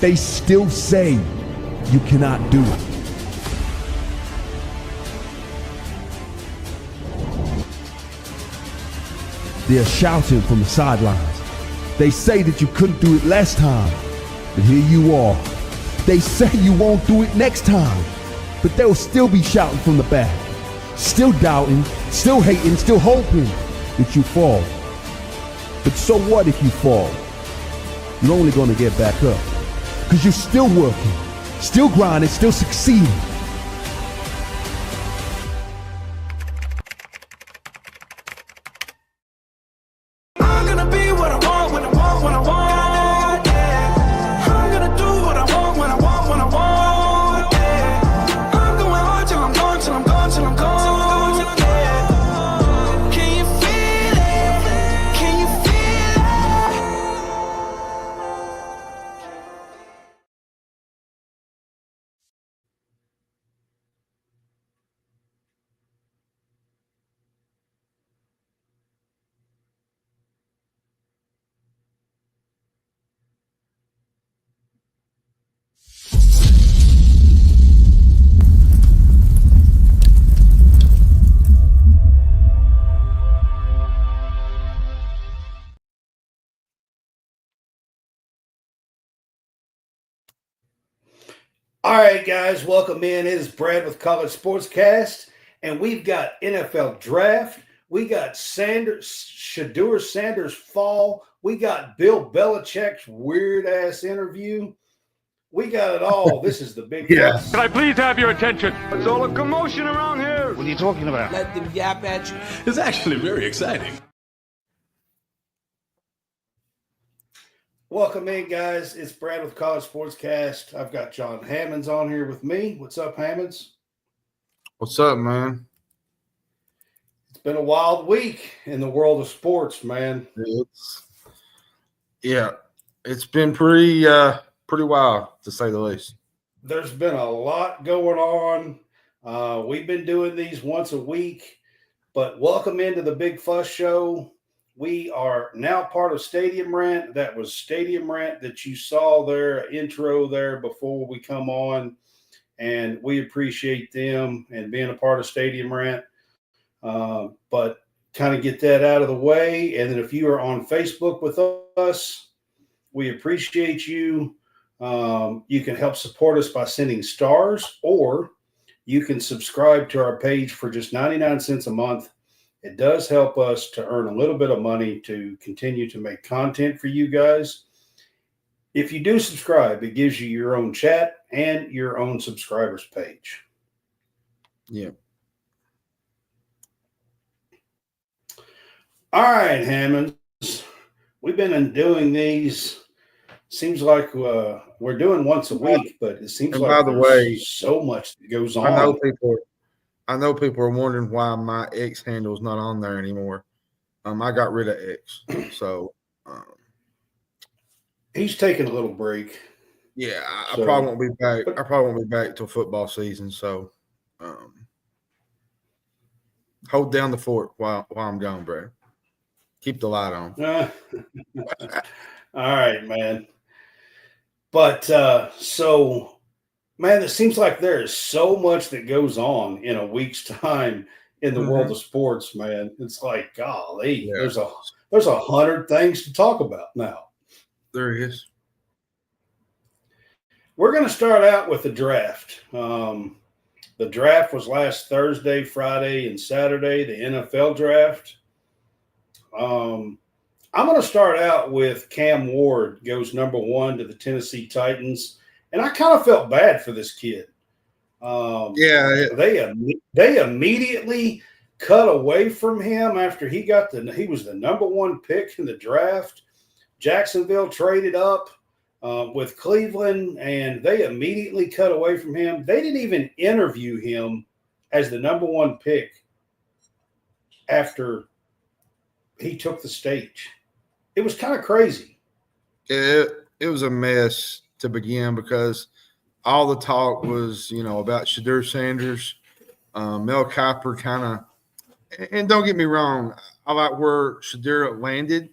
they still say you cannot do it. They're shouting from the sidelines. They say that you couldn't do it last time, but here you are. They say you won't do it next time, but they'll still be shouting from the back, still doubting, still hating, still hoping that you fall. But so what if you fall? You're only going to get back up, because you're still working, still grinding, still succeeding. All right, guys, welcome in. It is Brad with College SportsCast, and we've got NFL Draft. We got Shadeur Sanders fall. We got Bill Belichick's weird-ass interview. We got it all. This is the big fuss. Can I please have your attention? There's all a commotion around here. What are you talking about? Let them yap at you. It's actually very exciting. Welcome in, guys. It's Brad with College SportsCast. I've got John Hammonds on here with me. What's up, Hammonds? What's up, man? It's been a wild week in the world of sports, man. It's been pretty wild, to say the least. There's been a lot going on. We've been doing these once a week, but welcome into the Big Fuss Show. We are now part of Stadium Rant. That was Stadium Rant that you saw their intro there before we come on, and we appreciate them and being a part of Stadium Rant. But kind of get that out of the way. And then if you are on Facebook with us, we appreciate you. You can help support us by sending stars, or you can subscribe to our page for just 99 cents a month. It does help us to earn a little bit of money to continue to make content for you guys. If you do subscribe, it gives you your own chat and your own subscribers page. Yeah. All right, Hammonds. We've been doing these. Seems like we're doing once a week, but it seems and like by the way, so much that goes on. I know people are wondering why my X handle is not on there anymore. I got rid of X, so he's taking a little break. Yeah, I probably won't be back. I probably won't be back till football season. So, hold down the fort while I'm gone, Brad. Keep the light on. All right, man. But man, it seems like there is so much that goes on in a week's time in the world of sports, man. It's like, golly, there's 100 things to talk about now. There is. We're going to start out with the draft. The draft was last Thursday, Friday, and Saturday, the NFL draft. I'm going to start out with Cam Ward goes number 1 to the Tennessee Titans. And I kind of felt bad for this kid. They immediately cut away from him after he was the number 1 pick in the draft. Jacksonville traded up with Cleveland, and they immediately cut away from him. They didn't even interview him as the number 1 pick after he took the stage. It was kind of crazy. It was a mess to begin, because all the talk was, about Shadeur Sanders, Mel Kiper kind of, and don't get me wrong, I like where Shadeur landed,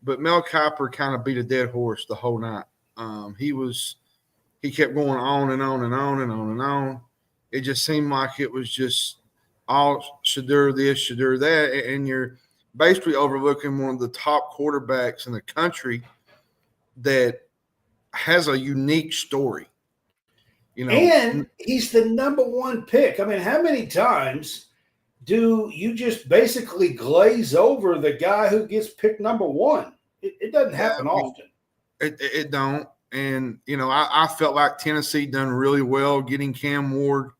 but Mel Kiper kind of beat a dead horse the whole night. He was he kept going on and on and on and on and on. It just seemed like it was just all Shadeur this, Shadeur that, and you're basically overlooking one of the top quarterbacks in the country that has a unique story. And he's the number one pick. I mean, how many times do you just basically glaze over the guy who gets picked number one? It doesn't happen often. It don't. And, I felt like Tennessee done really well getting Cam Ward.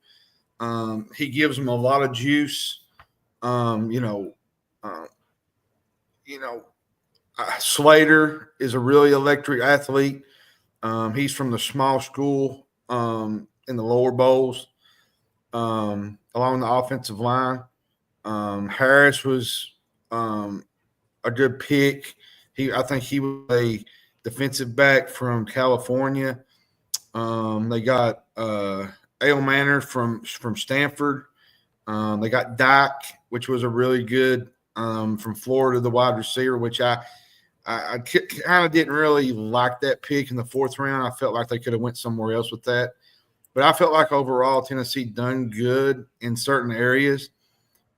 He gives them a lot of juice. Slater is a really electric athlete. He's from the small school in the lower bowls along the offensive line. Harris was a good pick. I think he was a defensive back from California. They got Ale Manor from Stanford. They got Dyke, which was a really good from Florida, the wide receiver, which I kind of didn't really like that pick in the 4th round. I felt like they could have went somewhere else with that. But I felt like overall Tennessee done good in certain areas.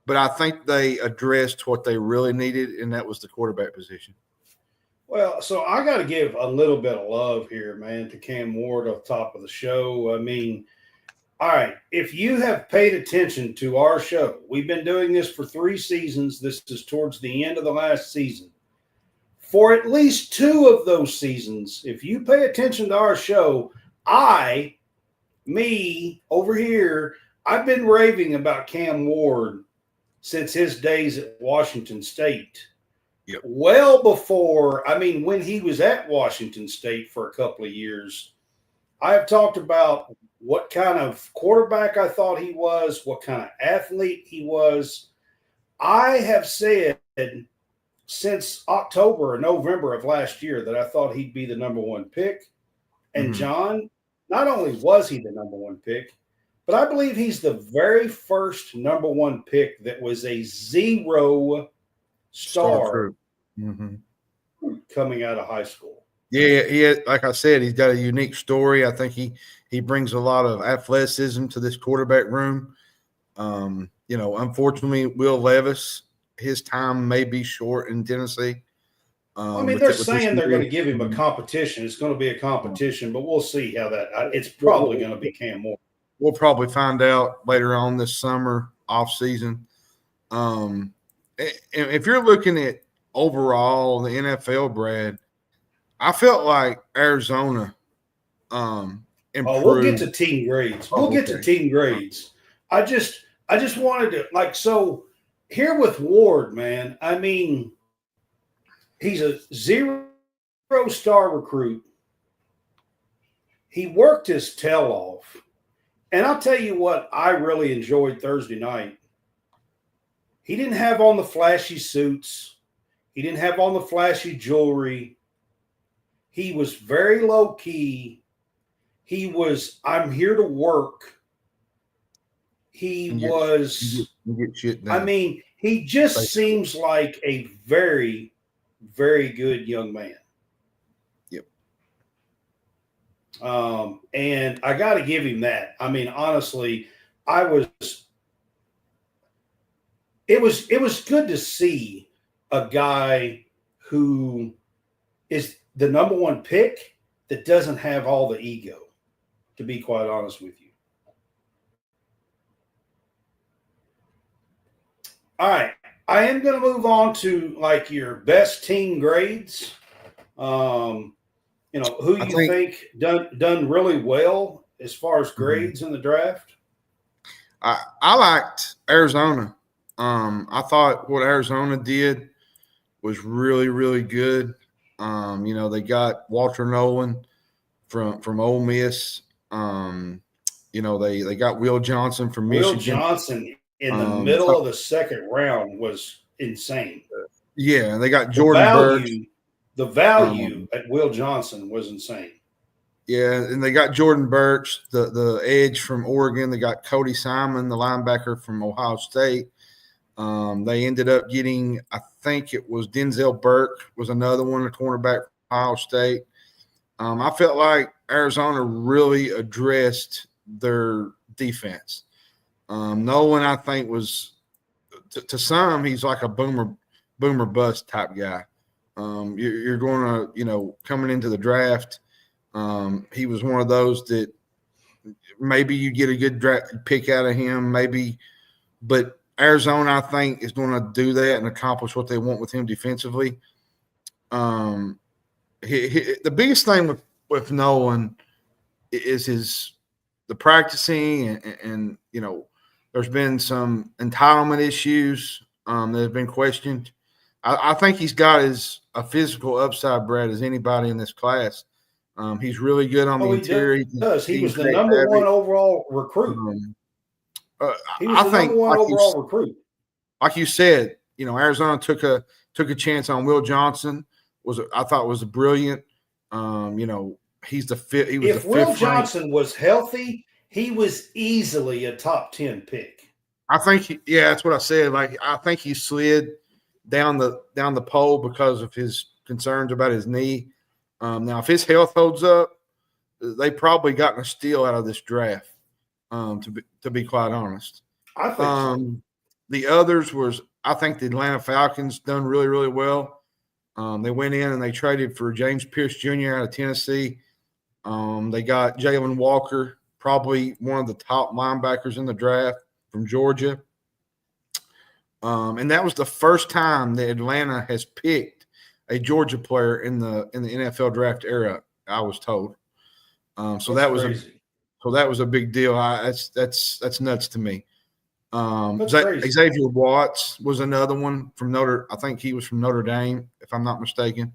But I think they addressed what they really needed, and that was the quarterback position. Well, so I got to give a little bit of love here, man, to Cam Ward off top of the show. I mean, all right, if you have paid attention to our show, we've been doing this for 3 seasons. This is towards the end of the last season. For at least 2 of those seasons, if you pay attention to our show, me over here, I've been raving about Cam Ward since his days at Washington State. Yep. Well before, when he was at Washington State for a couple of years, I have talked about what kind of quarterback I thought he was, what kind of athlete he was. I have said since October or November of last year that I thought he'd be the number 1 pick. And John, not only was he the number 1 pick, but I believe he's the very first number 1 pick that was a 0 star coming out of high school. Yeah, like I said, he's got a unique story. I think he brings a lot of athleticism to this quarterback room. Unfortunately, Will Levis, his time may be short in Tennessee. They're saying they're going to give him a competition. It's going to be a competition, but we'll see how that – it's probably going to be Cam Moore. We'll probably find out later on this summer, off season. If you're looking at overall the NFL, Brad, I felt like Arizona improved. We'll get to team grades. I just wanted to so here with Ward, man. He's a 0 star recruit. He worked his tail off. And I'll tell you what I really enjoyed Thursday night. He didn't have on the flashy suits. He didn't have on the flashy jewelry. He was very low key. He was, I'm here to work. He was, get shit done. he just seems like a very, very good young man. Yep. And I got to give him that. Honestly, it was good to see a guy who is the number 1 pick that doesn't have all the ego, to be quite honest with you. All right. I am going to move on to your best team grades. Who you think done really well as far as grades in the draft? I liked Arizona. I thought what Arizona did was really, really good. They got Walter Nolan from Ole Miss. They got Will Johnson from Michigan. Will Johnson in the middle of the 2nd round was insane. Yeah, and they got Jordan Burke. The value at Will Johnson was insane. Yeah, and they got Jordan Burch, the edge from Oregon. They got Cody Simon, the linebacker from Ohio State. They ended up getting, I think it was Denzel Burke was another one, a cornerback from Ohio State. I felt like Arizona really addressed their defense. Nolan, I think, was to some, he's like a boomer bust type guy. You're going to, coming into the draft, he was one of those that maybe you get a good draft pick out of him, maybe, but Arizona, I think, is going to do that and accomplish what they want with him defensively. The biggest thing with Nolan is the practicing and there's been some entitlement issues that have been questioned. I think he's got a physical upside, Brad, as anybody in this class. He's really good on the interior. He does. He was the number one overall recruit. He was the number one overall recruit. Like you said, Arizona took a chance on Will Johnson. I thought was brilliant. He's the fit. If Will Johnson was healthy, he was easily a top 10 pick. I think, that's what I said. Like, I think he slid down the pole because of his concerns about his knee. Now, if his health holds up, they probably gotten a steal out of this draft. To be quite honest, I think so. The others I think the Atlanta Falcons done really, really well. They went in and they traded for James Pierce Jr. out of Tennessee. They got Jalen Walker, probably one of the top linebackers in the draft from Georgia. And that was the first time that Atlanta has picked a Georgia player in the NFL draft era, I was told. So that was a big deal. That's nuts to me. Xavier Watts was another one from I think he was from Notre Dame, if I'm not mistaken.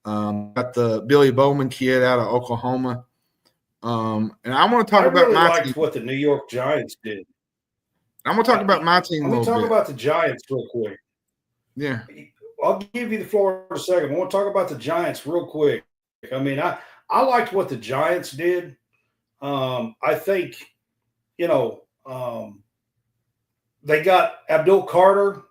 Got the Billy Bowman kid out of Oklahoma. And I want to talk about my team. What the New York Giants did. I'm going to talk about my team a little bit. Let me talk about the Giants real quick. Yeah. I'll give you the floor in a second. I want to talk about the Giants real quick. I mean, I liked what the Giants did. I think, they got Abdul Carter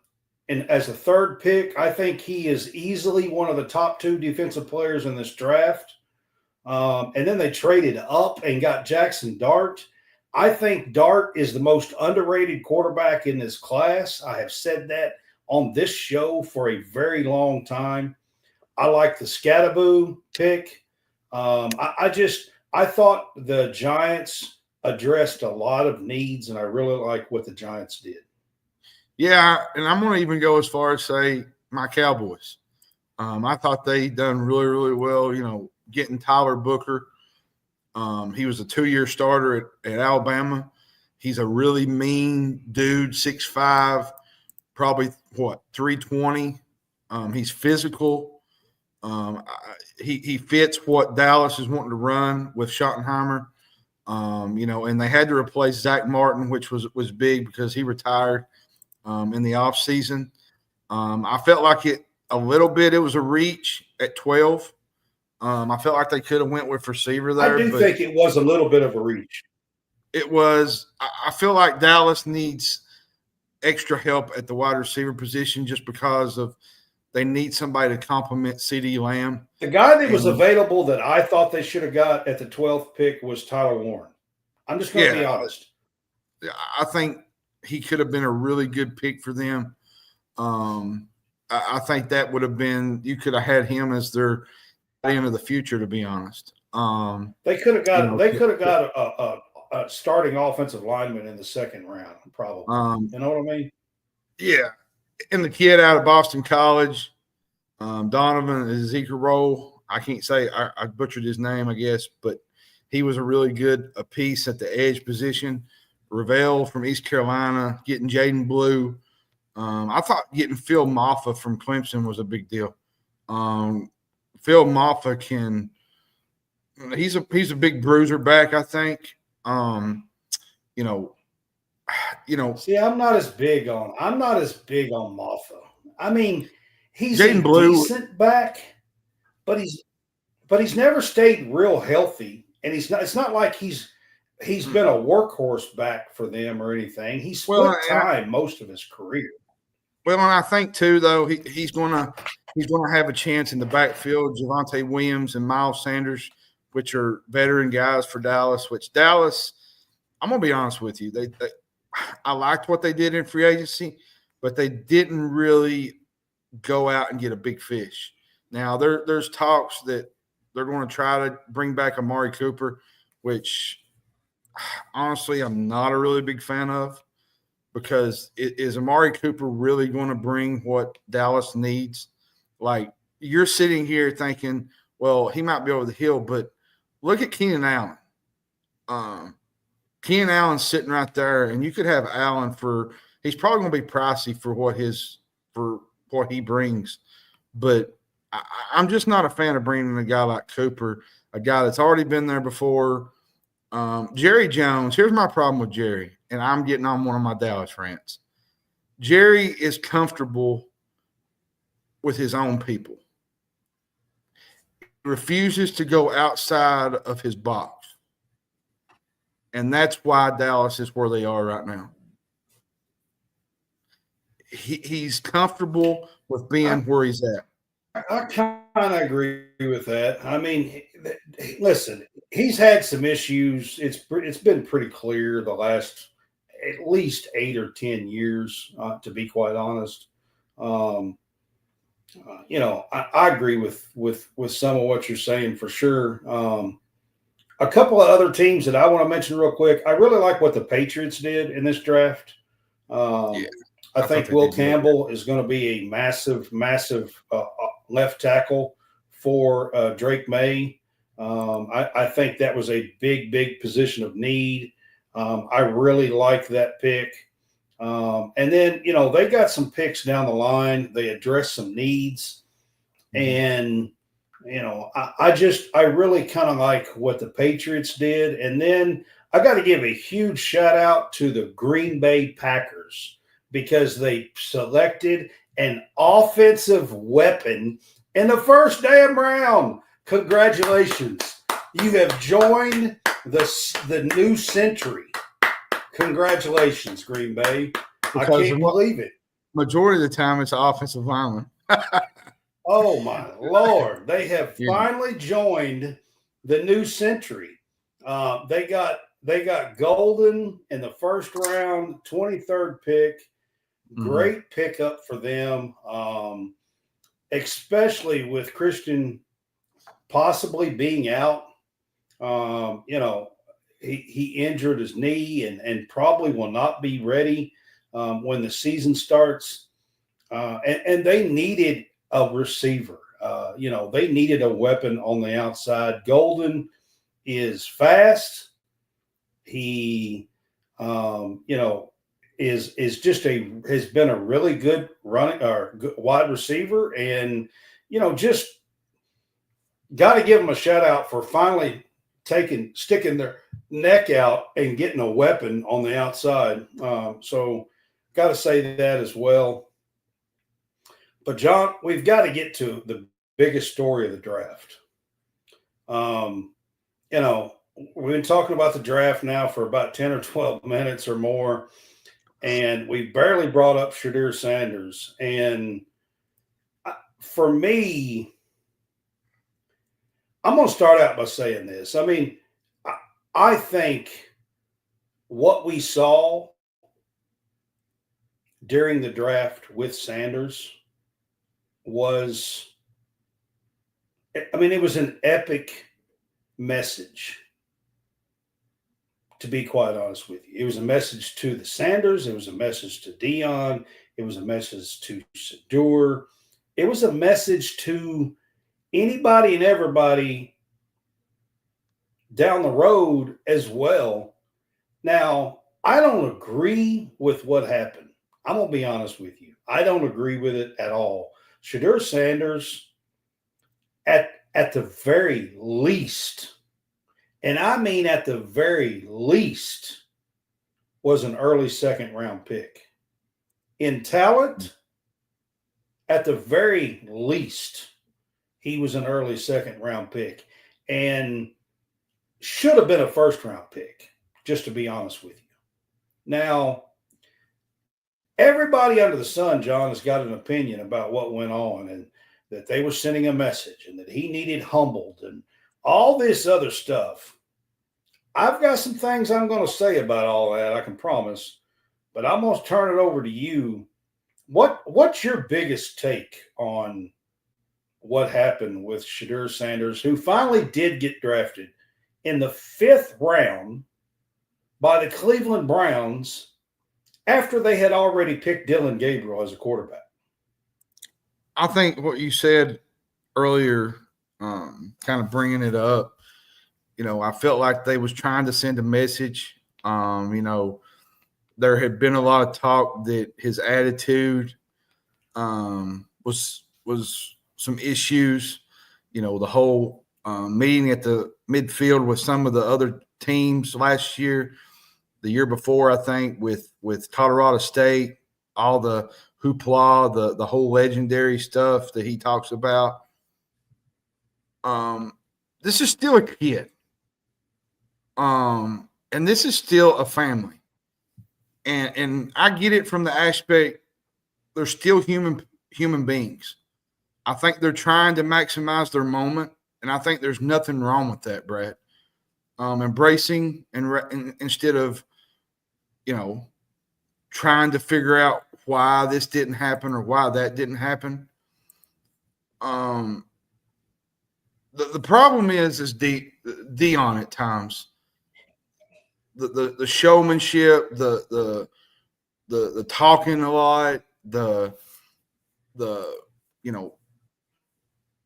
as a third pick. I think he is easily one of the top 2 defensive players in this draft. And then they traded up and got Jackson Dart. I think Dart is the most underrated quarterback in this class. I have said that on this show for a very long time. I like the Scadaboo pick. I thought the Giants addressed a lot of needs, and I really like what the Giants did. Yeah, and I'm going to even go as far as say my Cowboys. I thought they done really, really well, getting Tyler Booker. He was a 2-year starter at Alabama. He's a really mean dude, 6'5", probably, 320. He's physical. He fits what Dallas is wanting to run with Schottenheimer. And they had to replace Zach Martin, which was big because he retired in the offseason. I felt like it was a reach at 12. I felt like they could have went with receiver there. I do think it was a little bit of a reach. It was. I feel like Dallas needs extra help at the wide receiver position just because of they need somebody to complement CeeDee Lamb. The guy that was available that I thought they should have got at the 12th pick was Tyler Warren. I'm just going to be honest. I think he could have been a really good pick for them. I think that would have been – you could have had him as their end of the future, to be honest. They could have got a starting offensive lineman in the second round, probably. You know what I mean? Yeah. And the kid out of Boston College, Donovan Ezekiel, I can't say I butchered his name, I guess, but he was a really good piece at the edge position. Ravel from East Carolina, getting Jaden Blue. I thought getting Phil Maffa from Clemson was a big deal. Phil Maffa he's a big bruiser back, I think. See, I'm not as big on Maffa. I mean, he's Jaden a Blue, decent back, but he's never stayed real healthy, and it's not like he's been a workhorse back for them or anything. He split time most of his career. Well, and I think too, though, he's gonna have a chance in the backfield. Javonte Williams and Miles Sanders which are veteran guys for Dallas, which Dallas, I'm going to be honest with you. I liked what they did in free agency, but they didn't really go out and get a big fish. Now, there's talks that they're going to try to bring back Amari Cooper, which honestly I'm not a really big fan of, because is Amari Cooper really going to bring what Dallas needs? Like, you're sitting here thinking, well, he might be over the hill, but look at Keenan Allen. Keenan Allen's sitting right there, and you could have Allen he's probably going to be pricey for what he brings. But I'm just not a fan of bringing a guy like Cooper, a guy that's already been there before. Jerry Jones, here's my problem with Jerry, and I'm getting on one of my Dallas rants. Jerry is comfortable with his own people. He refuses to go outside of his box. And that's why Dallas is where they are right now. He's comfortable with being where he's at. I kind of agree with that. I mean, listen, he's had some issues. It's been pretty clear the last at least 8 or 10 years, to be quite honest. I agree with some of what you're saying for sure. A couple of other teams that I want to mention real quick. I really like what the Patriots did in this draft. I think Will Campbell is going to be a massive left tackle for Drake May. I think that was a big position of need. I really like that pick. And then, they got some picks down the line. They addressed some needs. And, I really kind of like what the Patriots did. And then I got to give a huge shout out to the Green Bay Packers, because they selected an offensive weapon in the first damn round. Congratulations. You have joined the new century. Congratulations, Green Bay. I can't believe it. Majority of the time, it's an offensive lineman. Oh, my Lord. They have finally joined the new century. They got Golden in the first round, 23rd pick. Great pickup for them, especially with Christian possibly being out. He injured his knee and probably will not be ready when the season starts. And they needed a receiver. They needed a weapon on the outside. Golden is fast. He, has been a really good wide receiver, and just got to give him a shout out for finally sticking their neck out and getting a weapon on the outside. So got to say that as well. But John, we've got to get to the biggest story of the draft. We've been talking about the draft now for about 10 or 12 minutes or more. And we barely brought up Shadeur Sanders. And for me, I'm going to start out by saying this. I mean, I think what we saw during the draft with Sanders was, it was an epic message. To be quite honest with you, it was a message to the Sanders. It was a message to Dion. It was a message to Shadeur. It was a message to anybody and everybody down the road as well. Now, I don't agree with what happened. I'm going to be honest with you. I don't agree with it at all. Shadeur Sanders, at the very least, and I mean at the very least, was an early second-round pick. In talent, at the very least, he was an early second-round pick and should have been a first-round pick, just to be honest with you. Now, everybody under the sun, John, has got an opinion about what went on and that they were sending a message and that he needed humbled and all this other stuff, I've got some things I'm going to say about all that, I can promise, but I'm going to turn it over to you. What's your biggest take on what happened with Shadeur Sanders, who finally did get drafted in the 5th round by the Cleveland Browns after they had already picked Dylan Gabriel as a quarterback? I think what you said earlier, kind of bringing it up, I felt like they was trying to send a message. There had been a lot of talk that his attitude was some issues. The whole meeting at the midfield with some of the other teams last year, the year before, I think, with Colorado State, all the hoopla, the whole legendary stuff that he talks about. This is still a kid. And this is still a family. And I get it from the aspect they're still human beings. I think they're trying to maximize their moment, and I think there's nothing wrong with that, Brad. Embracing and instead of, trying to figure out why this didn't happen or why that didn't happen. The problem is Deion at times. The showmanship, the talking a lot, the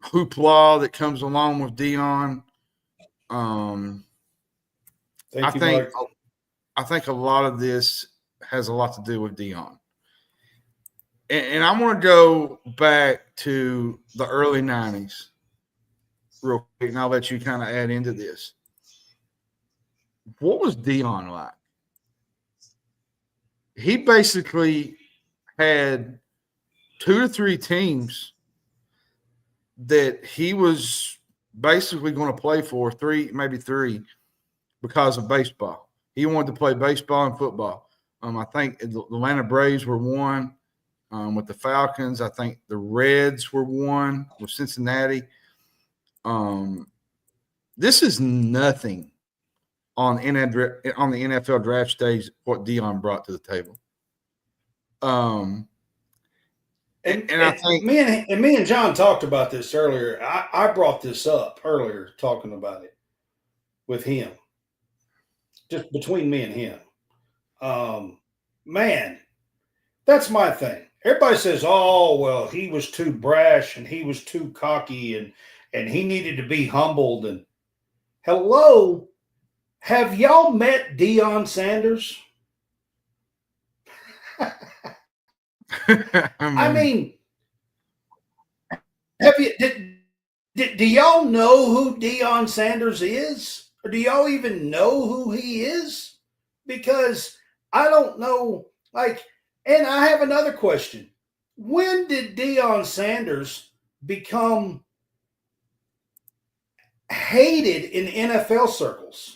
hoopla that comes along with Deion. I think a lot of this has a lot to do with Deion. And I want to go back to the early 90s real quick, and I'll let you kind of add into this. What was Deion like? He basically had 2 to 3 teams that he was basically going to play for, 3, maybe 3, because of baseball. He wanted to play baseball and football. I think the Atlanta Braves were one with the Falcons. I think the Reds were one with Cincinnati. This is nothing on the NFL draft stage what Deion brought to the table. And I think me and John talked about this earlier. I brought this up earlier, talking about it with him, just between me and him. Man, that's my thing. Everybody says, "Oh, well, he was too brash and he was too cocky and he needed to be humbled." And hello, have y'all met Deion Sanders? I mean, have you? Do y'all know who Deion Sanders is, or do y'all even know who he is? Because I don't know. And I have another question: when did Deion Sanders become hated in NFL circles?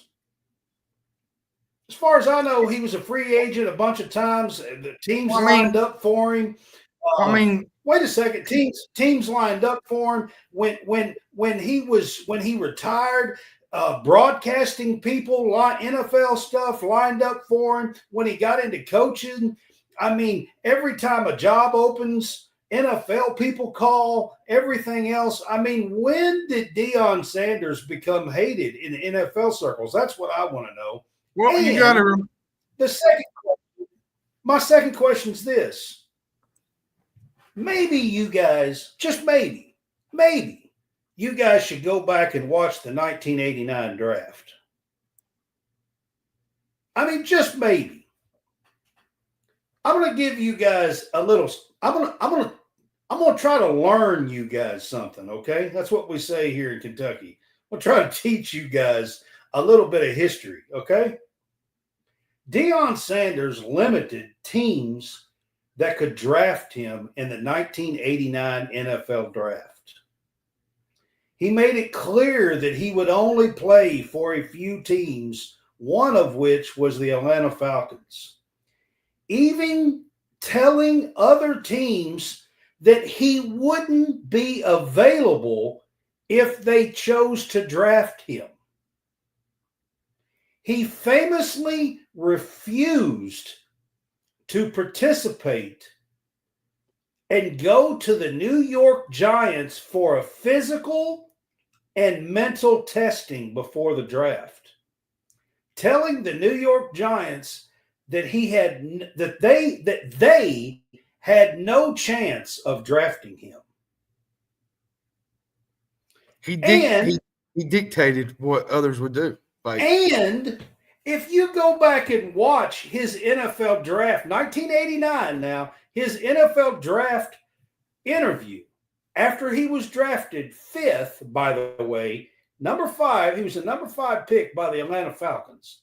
As far as I know, he was a free agent a bunch of times. The teams lined up for him. Wait a second. Teams lined up for him when he retired. Broadcasting people, NFL stuff lined up for him. When he got into coaching, I mean, every time a job opens, NFL people call, everything else. I mean, when did Deion Sanders become hated in NFL circles? That's what I want to know. Well, and you got to. My second question is this: maybe you guys, just maybe you guys should go back and watch the 1989 draft. I mean, just maybe. I'm going to give you guys a little. I'm going to try to learn you guys something. Okay, that's what we say here in Kentucky. We'll try to teach you guys a little bit of history. Okay. Deion Sanders limited teams that could draft him in the 1989 NFL draft. He made it clear that he would only play for a few teams, one of which was the Atlanta Falcons. Even telling other teams that he wouldn't be available if they chose to draft him. He famously refused to participate and go to the New York Giants for a physical and mental testing before the draft, telling the New York Giants that they had no chance of drafting him. He dictated what others would do. And if you go back and watch his NFL draft, 1989 now, his NFL draft interview after he was drafted 5th, by the way, number 5, he was the number 5 pick by the Atlanta Falcons.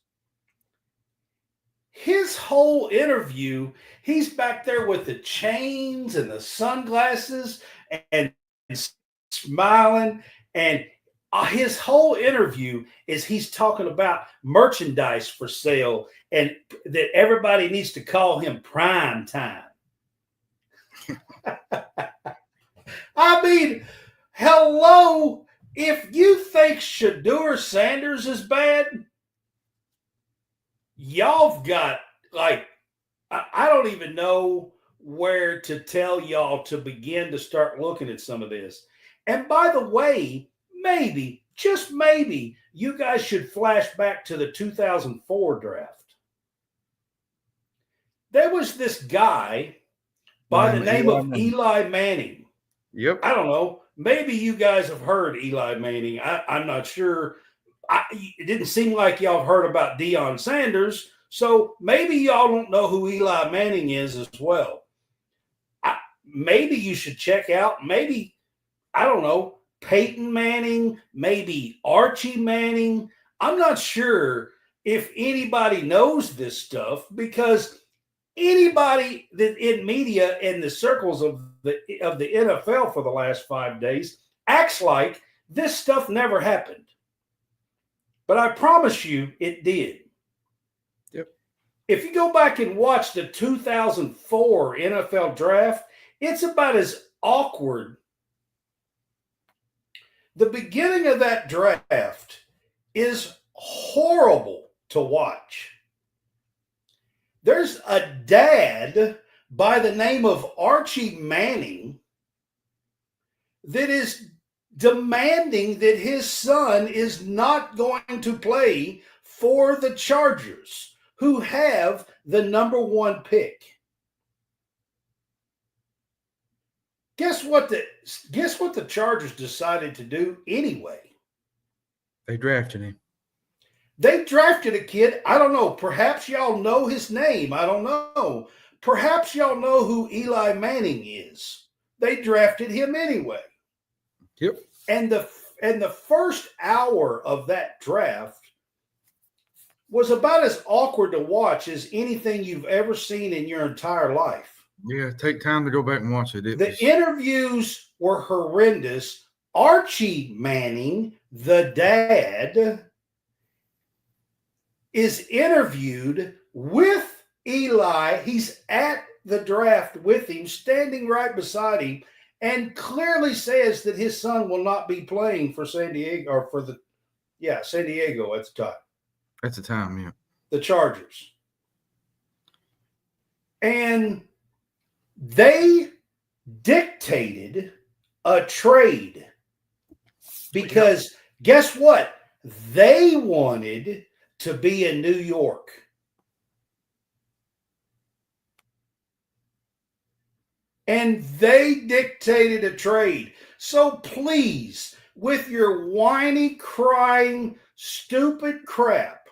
His whole interview, he's back there with the chains and the sunglasses and smiling, and his whole interview is he's talking about merchandise for sale and that everybody needs to call him prime time. I mean, hello, if you think Shadeur Sanders is bad, y'all got, like, I don't even know where to tell y'all to begin to start looking at some of this. And by the way, maybe, just maybe, you guys should flash back to the 2004 draft. There was this guy by the name of Eli Manning. Yep. I don't know. Maybe you guys have heard Eli Manning. I'm not sure. It didn't seem like y'all have heard about Deion Sanders. So maybe y'all don't know who Eli Manning is as well. Maybe you should check out, maybe, I don't know, Peyton Manning, maybe Archie Manning. I'm not sure if anybody knows this stuff, because anybody that in media and the circles of the NFL for the last 5 days acts like this stuff never happened. But I promise you it did. Yep. If you go back and watch the 2004 NFL draft, it's about as awkward. The beginning of that draft is horrible to watch. There's a dad by the name of Archie Manning that is demanding that his son is not going to play for the Chargers, who have the number 1 pick. Guess what the Chargers decided to do anyway? They drafted him. They drafted a kid. I don't know. Perhaps y'all know his name. I don't know. Perhaps y'all know who Eli Manning is. They drafted him anyway. Yep. And the first hour of that draft was about as awkward to watch as anything you've ever seen in your entire life. Yeah, take time to go back and watch it. Interviews were horrendous. Archie Manning, the dad, is interviewed with Eli. He's at the draft with him, standing right beside him, and clearly says that his son will not be playing for San Diego, or for San Diego at the time. At the time, yeah. The Chargers. And they dictated a trade because guess what? They wanted to be in New York. And they dictated a trade. So please, with your whiny, crying, stupid crap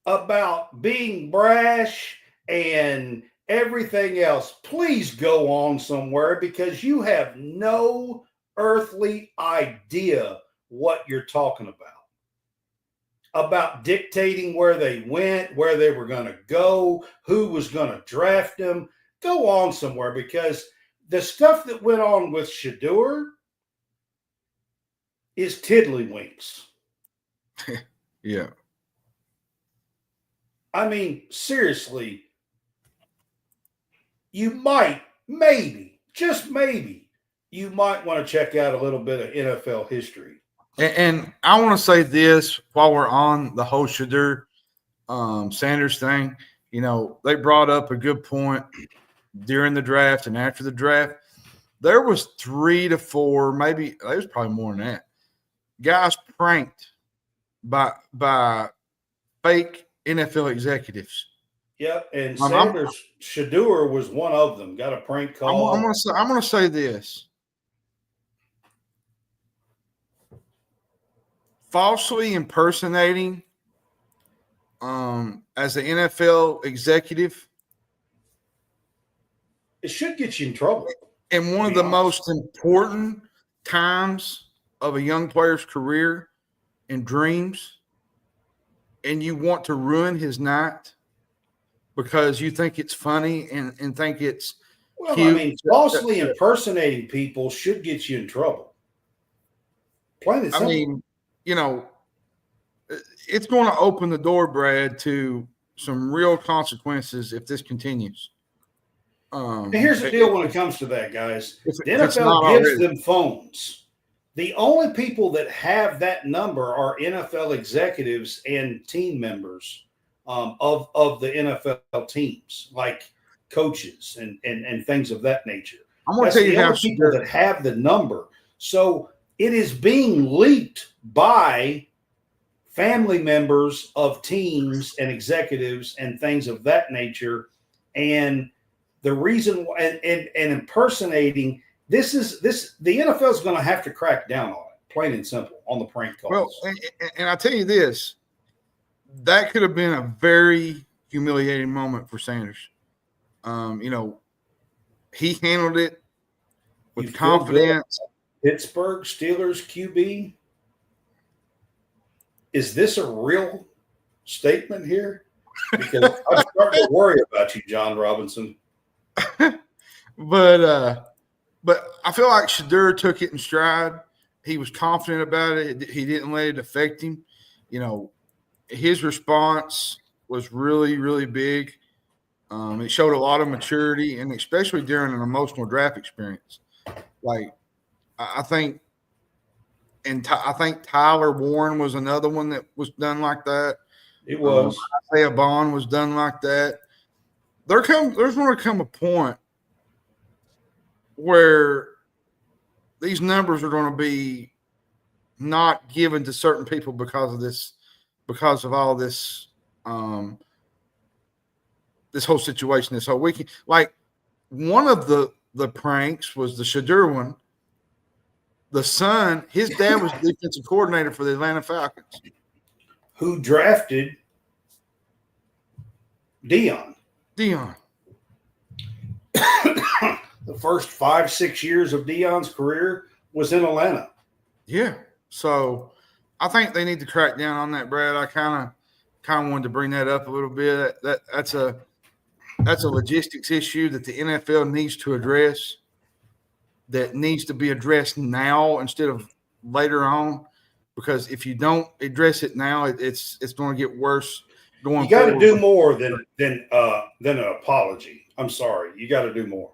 about being brash and everything else, please go on somewhere, because you have no earthly idea what you're talking about dictating where they went, where they were going to go, who was going to draft them. Go on somewhere, because the stuff that went on with Shadeur is tiddlywinks. Yeah. I mean, seriously, you might, maybe, just maybe, you might want to check out a little bit of NFL history. And I want to say this while we're on the whole Shadeur Sanders thing. You know, they brought up a good point during the draft and after the draft. There was 3 to 4, maybe there was probably more than that, guys pranked by fake NFL executives. Yep, and Shadeur was one of them. Got a prank call. I'm gonna say this. Falsely impersonating as an NFL executive, it should get you in trouble. in one of the most important times of a young player's career and dreams, and you want to ruin his night because you think it's funny and think it's cute. I mean, falsely impersonating people should get you in trouble. Plain and simple. I mean, you know, it's going to open the door, Brad, to some real consequences if this continues. And here's the deal when it comes to that, guys. The it's NFL gives them phones. The only people that have that number are NFL executives and team members of the NFL teams, like coaches and things of that nature. I'm going to tell you how people that have the number. So it is being leaked by family members of teams and executives and things of that nature. And the reason and impersonating the NFL is going to have to crack down on it, plain and simple, on the prank calls. Well, and I tell you this, that could have been a very humiliating moment for Sanders. You know, he handled it with confidence. Pittsburgh Steelers QB. Is this a real statement here? Because I'm starting to worry about you, John Robinson. But I feel like Shadeur took it in stride. He was confident about it. He didn't let it affect him. You know, his response was really, really big. It showed a lot of maturity, and especially during an emotional draft experience. Like, I think Tyler Warren was another one that was done like that. It was. Isaiah Bond was done like that. There's going to come a point where these numbers are going to be not given to certain people because of all this, this whole situation, this whole weekend. Like, one of the pranks was the Shadeur one. The son, his dad was the defensive coordinator for the Atlanta Falcons, who drafted Dion. The first 5-6 years of Dion's career was in Atlanta. Yeah. So I think they need to crack down on that, Brad. I kind of wanted to bring that up a little bit. That's a logistics issue that the NFL needs to address, that needs to be addressed now instead of later on, because if you don't address it now, it's going to get worse going You got to forward. do more than an apology. I'm sorry. You got to do more.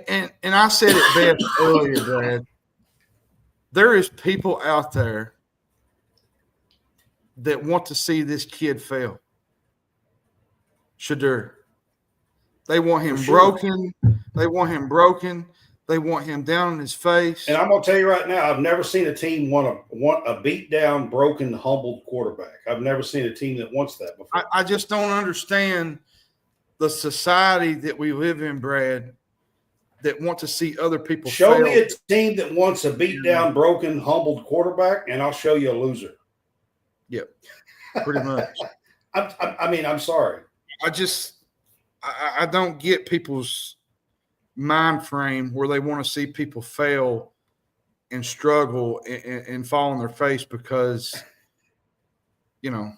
And I said it best earlier, Brad. There is people out there that want to see this kid fail. Shadeur. They want him broken. They want him broken. They want him down in his face. And I'm going to tell you right now, I've never seen a team want a beat down, broken, humbled quarterback. I've never seen a team that wants that before. I just don't understand the society that we live in, Brad, that want to see other people Show fail. me a team that wants a beat down, broken, humbled quarterback, and I'll show you a loser. Yep, pretty much. I'm sorry. I don't get people's mind frame where they want to see people fail and struggle and fall on their face because, you know,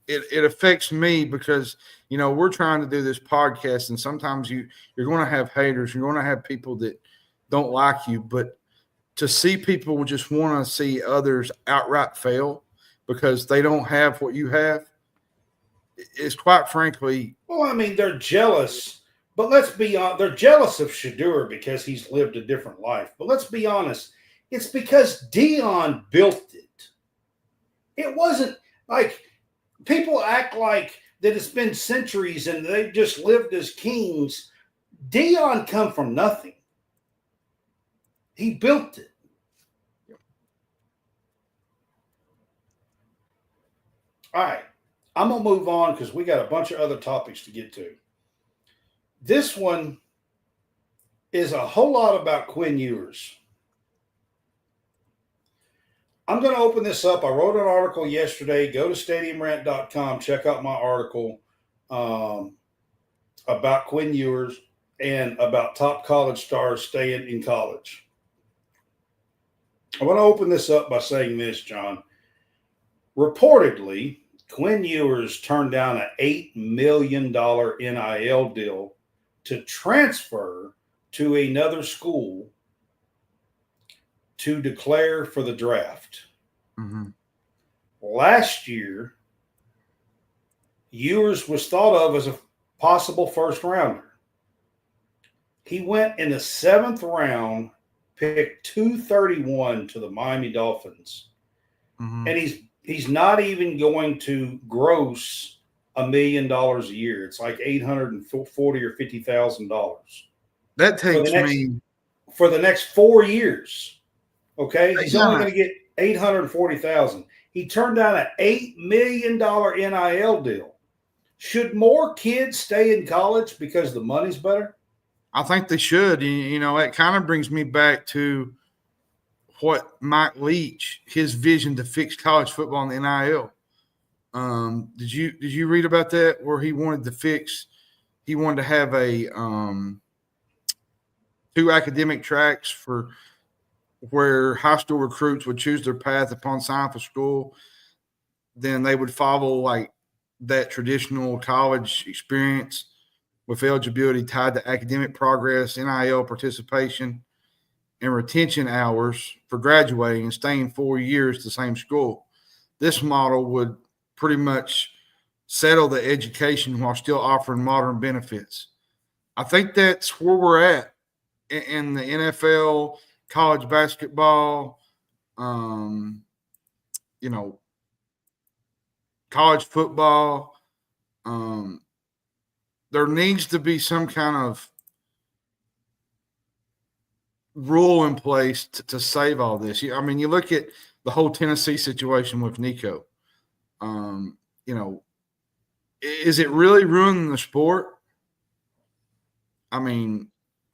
it affects me because, you know, we're trying to do this podcast and sometimes you're going to have haters. You're going to have people that don't like you, but to see people just want to see others outright fail because they don't have what you have is quite frankly. Well, I mean, they're jealous But let's be honest, they're jealous of Shadeur because he's lived a different life. But let's be honest, it's because Deion built it. It wasn't like people act like that it's been centuries and they've just lived as kings. Deion come from nothing. He built it. All right, I'm going to move on because we got a bunch of other topics to get to. This one is a whole lot about Quinn Ewers. I'm going to open this up. I wrote an article yesterday. Go to stadiumrant.com. Check out my article about Quinn Ewers and about top college stars staying in college. I want to open this up by saying this, John. Reportedly, Quinn Ewers turned down an $8 million NIL deal to transfer to another school to declare for the draft. Mm-hmm. Last year, Ewers was thought of as a possible first rounder. He went in the 7th round, picked 231 to the Miami Dolphins. Mm-hmm. And he's not even going to gross $1 million a year. It's like $840,000 or $50,000. That takes me for the next 4 years. Okay, he's only going to get $840,000. He turned down an $8 million NIL deal. Should more kids stay in college because the money's better? I think they should. You know, it kind of brings me back to what Mike Leach, his vision to fix college football in the NIL. Did you read about that where he wanted to have a 2 academic tracks for where high school recruits would choose their path upon signing for school. Then they would follow like that traditional college experience with eligibility tied to academic progress, NIL participation, and retention hours for graduating and staying 4 years at the same school. This model would pretty much settle the education while still offering modern benefits. I think that's where we're at in the NFL, college basketball, college football. There needs to be some kind of rule in place to save all this. I mean, you look at the whole Tennessee situation with Nico. Is it really ruining the sport? I mean,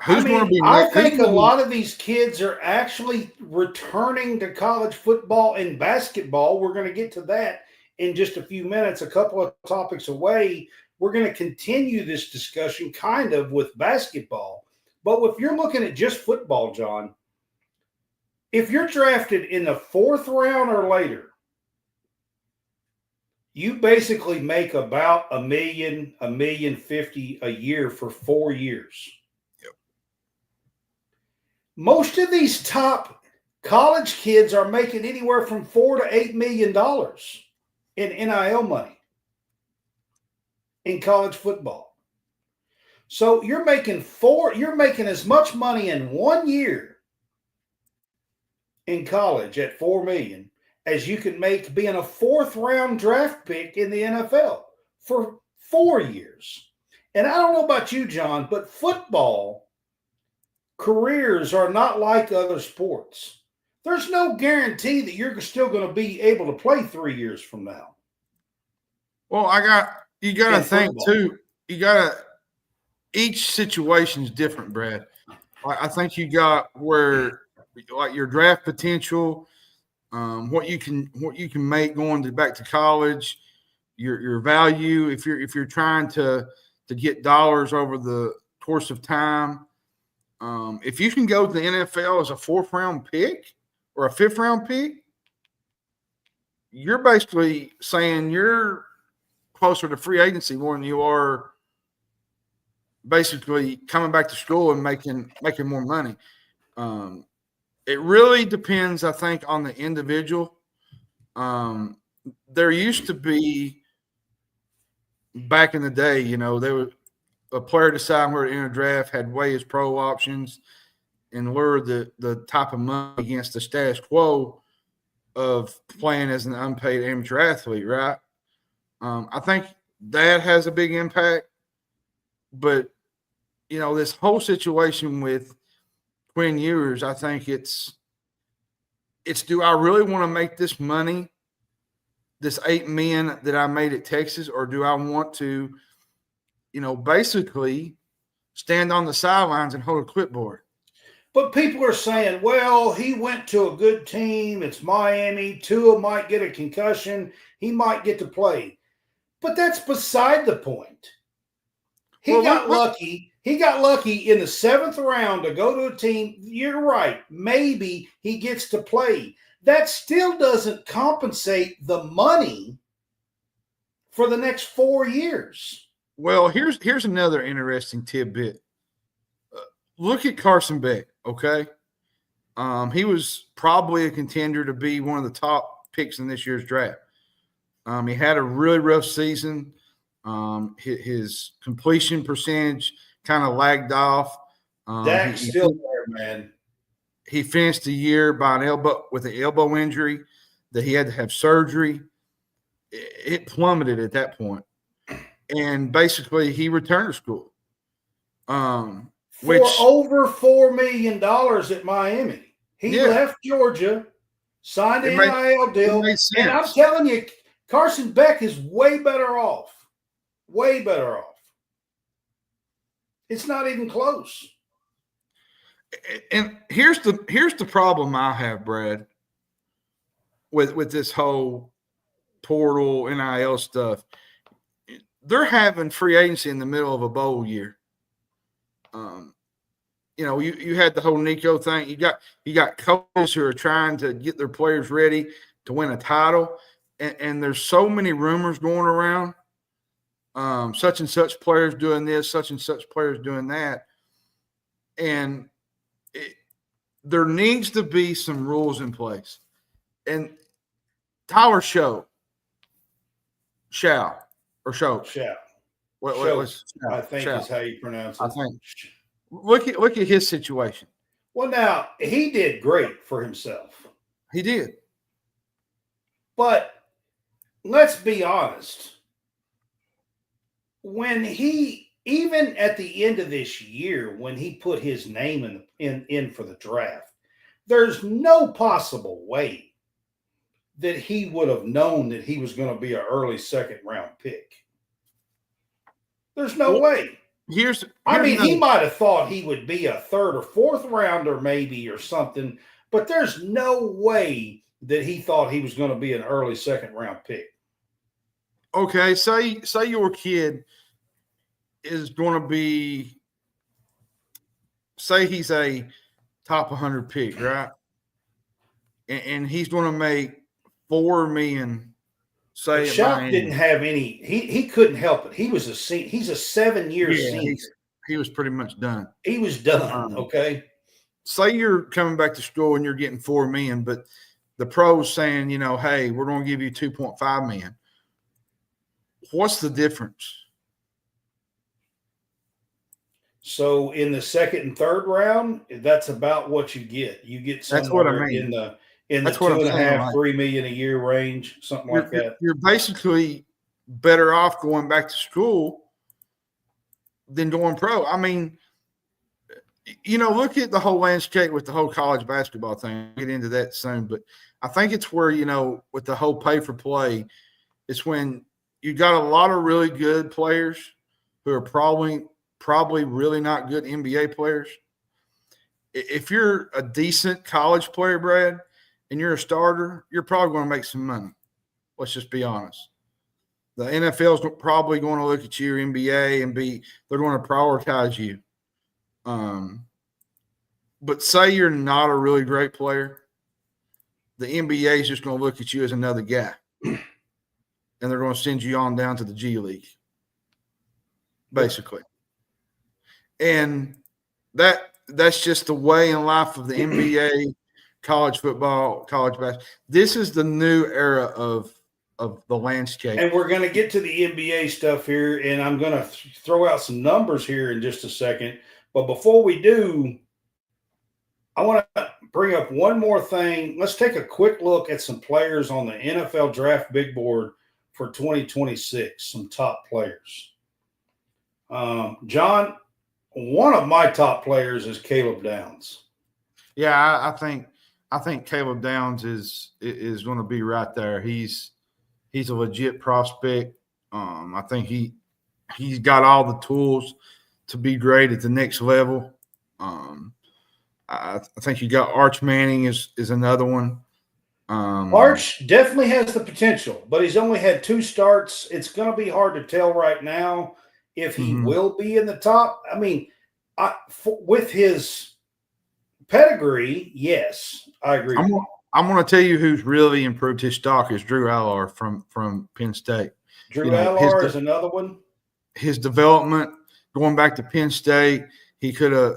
I think a lot of these kids are actually returning to college football and basketball. We're going to get to that in just a few minutes, a couple of topics away. We're going to continue this discussion kind of with basketball. But if you're looking at just football, John, if you're drafted in the 4th round or later, you basically make about $1 million, $1.05 million a year for 4 years. Yep. Most of these top college kids are making anywhere from $4 to $8 million in NIL money in college football. So you're making as much money in 1 year in college at $4 million as you can make being a 4th round draft pick in the NFL for 4 years. And I don't know about you, John, but football careers are not like other sports. There's no guarantee that you're still going to be able to play 3 years from now. Well, you got to think too. Each situation is different, Brad. I think you got where like your draft potential, what you can make going back to college, your value if you're trying to get dollars over the course of time. If you can go to the NFL as a 4th round pick or a 5th round pick, you're basically saying you're closer to free agency more than you are basically coming back to school and making more money. It really depends, I think, on the individual. There used to be back in the day, there was a player deciding where to enter draft, had weigh his pro options, and lure the type of money against the status quo of playing as an unpaid amateur athlete, right? I think that has a big impact. But, this whole situation with Quinn Ewers, I think it's do I really want to make this money, this $8 million that I made at Texas, or do I want to, basically stand on the sidelines and hold a clipboard? But people are saying, well, he went to a good team. It's Miami. Tua might get a concussion. He might get to play. But that's beside the point. He got lucky. He got lucky in the 7th round to go to a team. You're right. Maybe he gets to play. That still doesn't compensate the money for the next 4 years. Well, here's another interesting tidbit. Look at Carson Beck, okay? He was probably a contender to be one of the top picks in this year's draft. He had a really rough season. His completion percentage kind of lagged off. Dak's still there, man. He finished the year with an elbow injury that he had to have surgery. It plummeted at that point. And basically he returned to school. For over $4 million at Miami. He left Georgia, signed an NIL deal, and I'm telling you, Carson Beck is way better off. Way better off. It's not even close. And here's the problem I have, Brad, with this whole portal NIL stuff. They're having free agency in the middle of a bowl year. You had the whole Nico thing. You got coaches who are trying to get their players ready to win a title, and there's so many rumors going around. Such and such players doing this, such and such players doing that, and there needs to be some rules in place. And Tyler Shall. What was I think is how you pronounce it. I think. Look at his situation. Well, now, he did great for himself. He did. But let's be honest. When even at the end of this year, when he put his name in for the draft, there's no possible way that he would have known that he was going to be an early 2nd round pick. There's no way. He might have thought he would be a 3rd or 4th rounder maybe or something, but there's no way that he thought he was going to be an early 2nd round pick. Okay, say your kid is going to be, say he's a top 100 pick, right? And he's going to make $4 million. Say Shout didn't have any. He couldn't help it. He was he's a 7-year senior. He was pretty much done. He was done. Okay. Say you're coming back to school and you're getting $4 million, but the pros saying, hey, we're going to give you $2.5 million. What's the difference? So in the 2nd and 3rd round, that's about what you get. You get somewhere in the $2.5, $3 million a year range, something like that. You're basically better off going back to school than going pro. I mean, look at the whole landscape with the whole college basketball thing. I'll get into that soon, but I think it's where, with the whole pay for play, it's when you got a lot of really good players who are probably really not good NBA players. If you're a decent college player, Brad, and you're a starter, you're probably going to make some money. Let's just be honest. The NFL is probably going to look at your NBA and they're going to prioritize you. But say you're not a really great player, the NBA is just going to look at you as another guy. And they're going to send you on down to the G League, basically. And that's just the way in life of the NBA, college football, college basketball. This is the new era of the landscape. And we're going to get to the NBA stuff here, and I'm going to throw out some numbers here in just a second. But before we do, I want to bring up one more thing. Let's take a quick look at some players on the NFL Draft Big Board for 2026, some top players. John, one of my top players is Caleb Downs. Yeah, I think Caleb Downs is going to be right there. He's a legit prospect. I think he's got all the tools to be great at the next level. I think you got Arch Manning is another one. Arch definitely has the potential, but he's only had 2 starts. It's going to be hard to tell right now if he will be in the top. I mean, with his pedigree, yes, I agree. I'm going to tell you who's really improved his stock is Drew Allar from Penn State. Drew Allar is another one. His development going back to Penn State, he could have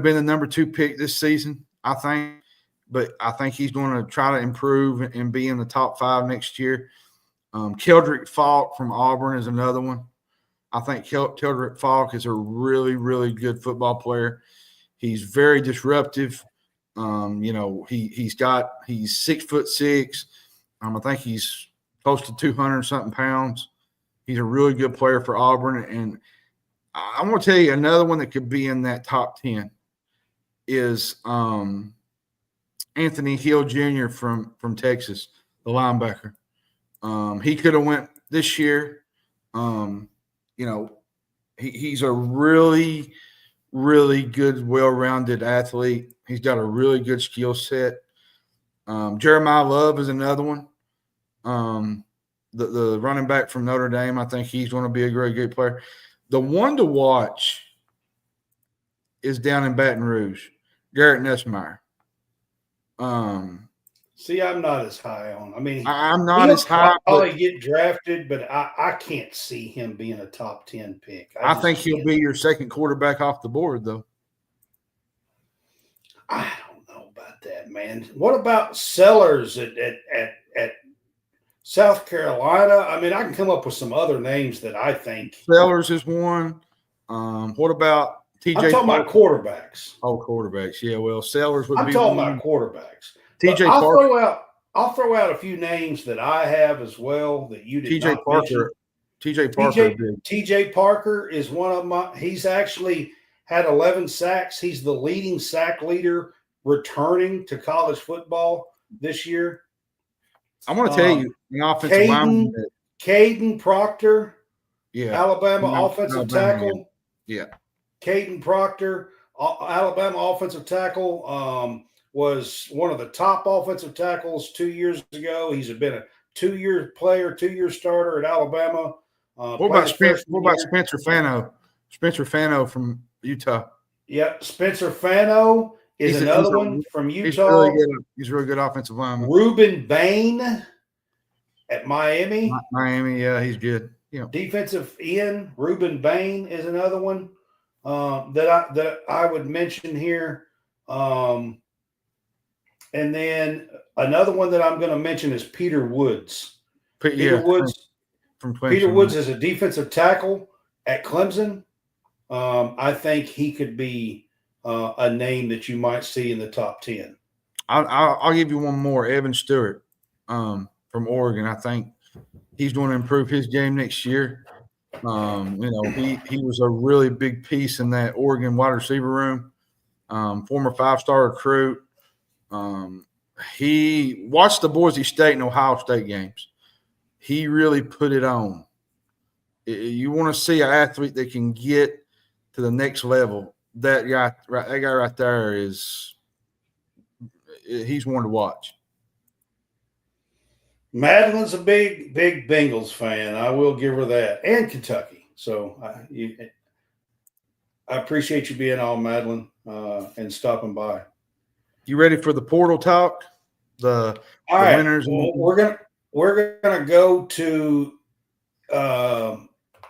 been the number 2 pick this season, I think. But I think he's going to try to improve and be in the top 5 next year. Keldrick Falk from Auburn is another one. I think Keldrick Falk is a really, really good football player. He's very disruptive. He's 6'6". I think he's close to 200-something pounds. He's a really good player for Auburn. And I'm going to tell you another one that could be in that top 10 is Anthony Hill Jr. from Texas, the linebacker. He could have went this year. He's a really, really good, well-rounded athlete. He's got a really good skill set. Jeremiah Love is another one. The running back from Notre Dame, I think he's going to be a great, good player. The one to watch is down in Baton Rouge, Garrett Nussmeier. See, I'm not as high on. I mean, I'm not as high. He'll probably get drafted, but I can't see him being a top 10 pick. I think he'll be your second quarterback off the board, though. I don't know about that, man. What about Sellers at South Carolina? I mean, I can come up with some other names that I think. Sellers is one. What about TJ? I'm talking about quarterbacks. Oh, quarterbacks. Yeah, well, Sellers would I'm be talking one. about quarterbacks. TJ Parker. I'll throw out a few names that I have as well that you did not mention. TJ Parker is one of my. He's actually had 11 sacks. He's the leading sack leader returning to college football this year. I'm going to tell you, an offensive lineman. Caden Proctor, yeah, Alabama offensive tackle. Yeah. Caden Proctor, Alabama offensive tackle, was one of the top offensive tackles 2 years ago. He's been a 2-year player, 2-year starter at Alabama. What about Spencer Fano? Spencer Fano from Utah. Yep, Spencer Fano is another one from Utah. He's a really good offensive lineman. Ruben Bain at Miami. Miami, yeah, he's good. Yeah. Defensive end, Ruben Bain is another one that I would mention here. And then another one that I'm going to mention is Peter Woods. Peter Woods from Clemson. Peter Woods is a defensive tackle at Clemson. I think he could be a name that you might see in the top 10. I'll give you one more. Evan Stewart from Oregon. I think he's going to improve his game next year. He was a really big piece in that Oregon wide receiver room. Former 5-star recruit. He watched the Boise State and Ohio State games. He really put it on. You want to see an athlete that can get to the next level. That guy right there he's one to watch. Madeline's a big Bengals fan. I will give her that, and Kentucky. So I appreciate you being on, Madeline, and stopping by. You ready for the portal talk? The winners. Well, we're gonna go to the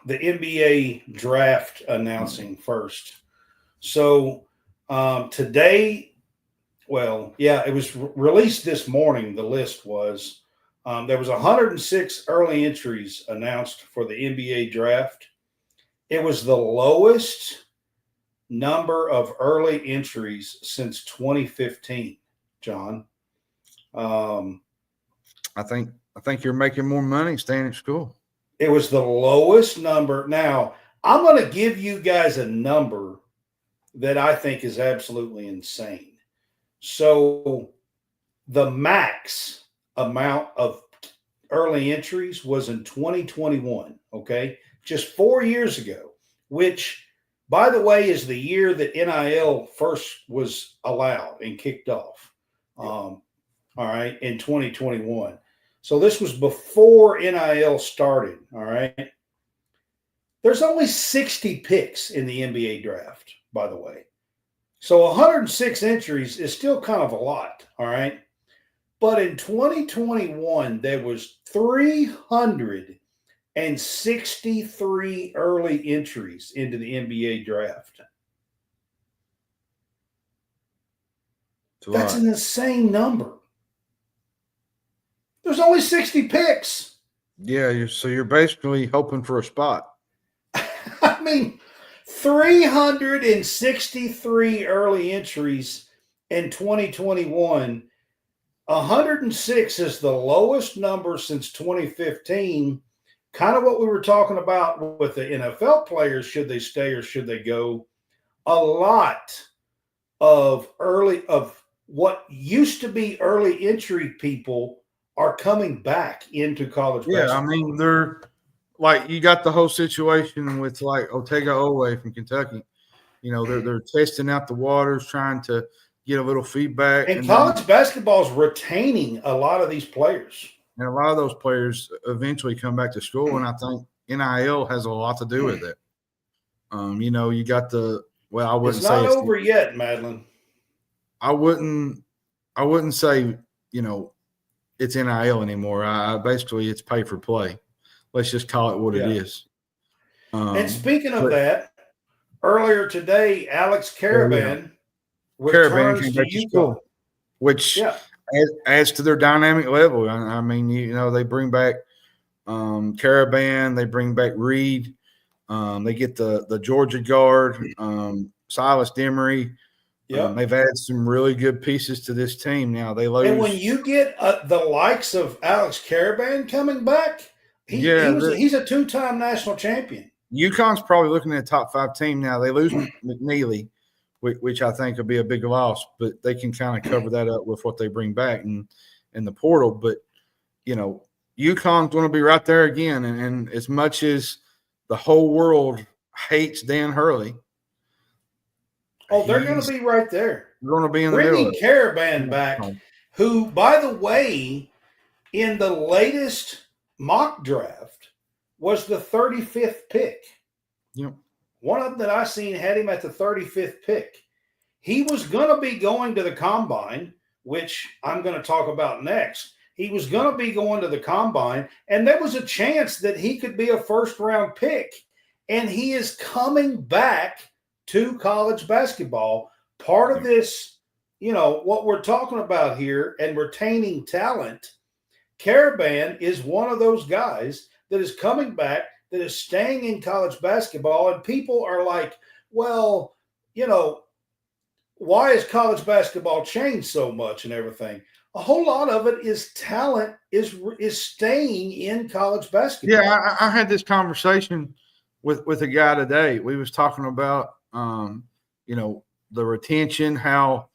NBA draft announcing first. So today, it was released this morning. The list was There was 106 early entries announced for the NBA draft. It was the lowest number of early entries since 2015, John. I think you're making more money staying at school. It was the lowest number. Now, I'm going to give you guys a number that I think is absolutely insane. So the max amount of early entries was in 2021, okay? Just 4 years ago, which, by the way, is the year that NIL first was allowed and kicked off. All right, in 2021. So this was before NIL started, all right? There's only 60 picks in the NBA draft, by the way. So 106 entries is still kind of a lot, all right? But in 2021, there was 363 early entries into the NBA draft. That's an insane number. There's only 60 picks. Yeah, you're basically hoping for a spot. I mean, 363 early entries in 2021. 106 is the lowest number since 2015. Kind of what we were talking about with the NFL players, should they stay or should they go? A lot of what used to be early entry people are coming back into college basketball. Yeah, I mean, they're like, you got the whole situation with like Otega Oweh from Kentucky. You know, they're testing out the waters, trying to get a little feedback. And college basketball is retaining a lot of these players. And a lot of those players eventually come back to school, and I think NIL has a lot to do with it. You know, you got I wouldn't say it's not over yet, Madeline. I wouldn't say, you know, it's NIL anymore. Basically, it's pay for play. Let's just call it what it is. And speaking of that, earlier today, Alex Karaban returns to UConn, which adds to their dynamic level. I mean, you know, they bring back Karaban, they bring back Reed, they get the Georgia guard, Silas Demery. They've added some really good pieces to this team. Now they lose. And when you get the likes of Alex Karaban coming back, he's a two-time national champion. UConn's probably looking at a top 5 team now. They lose McNeely, which I think will be a big loss, but they can kind of cover that up with what they bring back in the portal. But, you know, UConn's going to be right there again. And as much as the whole world hates Dan Hurley, they're going to be right there. They're going to be in the middle. Bringing Karaban back, who, by the way, in the latest mock draft was the 35th pick. Yep. One of them that I seen had him at the 35th pick. He was going to be going to the combine, which I'm going to talk about next. He was going to be going to the combine, and there was a chance that he could be a first-round pick. And he is coming back to college basketball. Part of this, you know, what we're talking about here and retaining talent, Karaban is one of those guys that is coming back, that is staying in college basketball. And people are like, well, you know, why has college basketball changed so much and everything? A whole lot of it is talent is staying in college basketball. Yeah, I had this conversation with a guy today. We was talking about, you know, the retention, how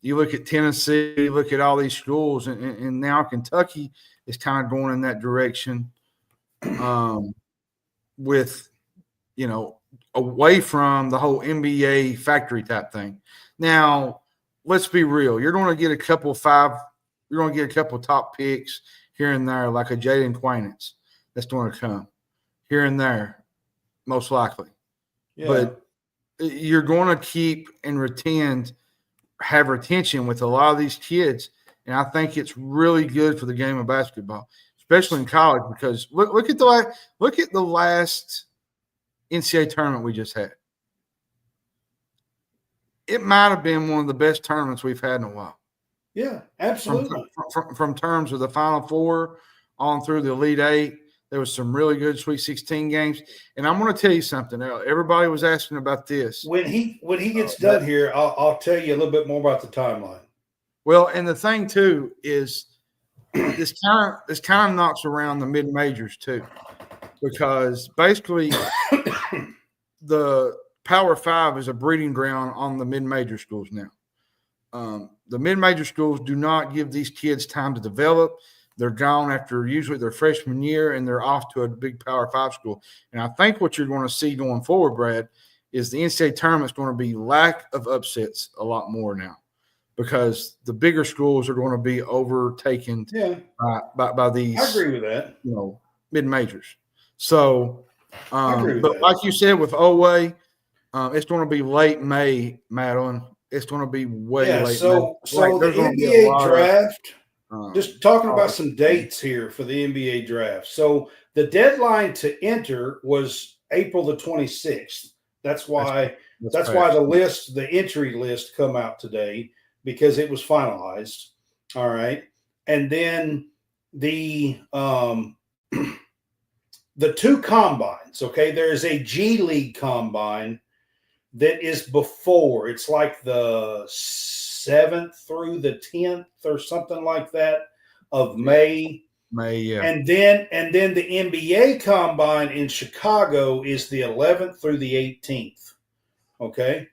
you look at Tennessee, you look at all these schools, and now Kentucky is kind of going in that direction with, you know, away from the whole NBA factory type thing. Now, let's be real. You're going to get a couple top picks here and there, like a Jaden Quainance that's going to come here and there, most likely. Yeah. But you're going to keep and have retention with a lot of these kids. And I think it's really good for the game of basketball, especially in college, because look at the last NCAA tournament we just had. It might have been one of the best tournaments we've had in a while. Yeah, from, absolutely. from terms of the Final Four on through the Elite Eight. There was some really good Sweet 16 games. And I'm going to tell you something. Everybody was asking about this. When he gets done here, I'll tell you a little bit more about the timeline. Well, and the thing too is this kind of knocks around the mid majors too, because basically the Power Five is a breeding ground on the mid major schools now. The mid major schools do not give these kids time to develop. They're gone after usually their freshman year, and they're off to a big Power Five school. And I think what you're going to see going forward, Brad, is the NCAA tournament's going to be lack of upsets a lot more now, because the bigger schools are going to be overtaken by these. I agree with that. Mid majors. So, I agree with but that. like you said with Oway, it's going to be late May, Madeline. It's going to be way late. So the NBA draft. Just talking about some dates here for the NBA draft. So the deadline to enter was April the 26th. That's why the entry list come out today, because it was finalized. All right. And then the two combines, okay, there's a G League combine that is before. It's like the 7th through the 10th or something like that of May. Yeah. And then the NBA combine in Chicago is the 11th through the 18th. Okay.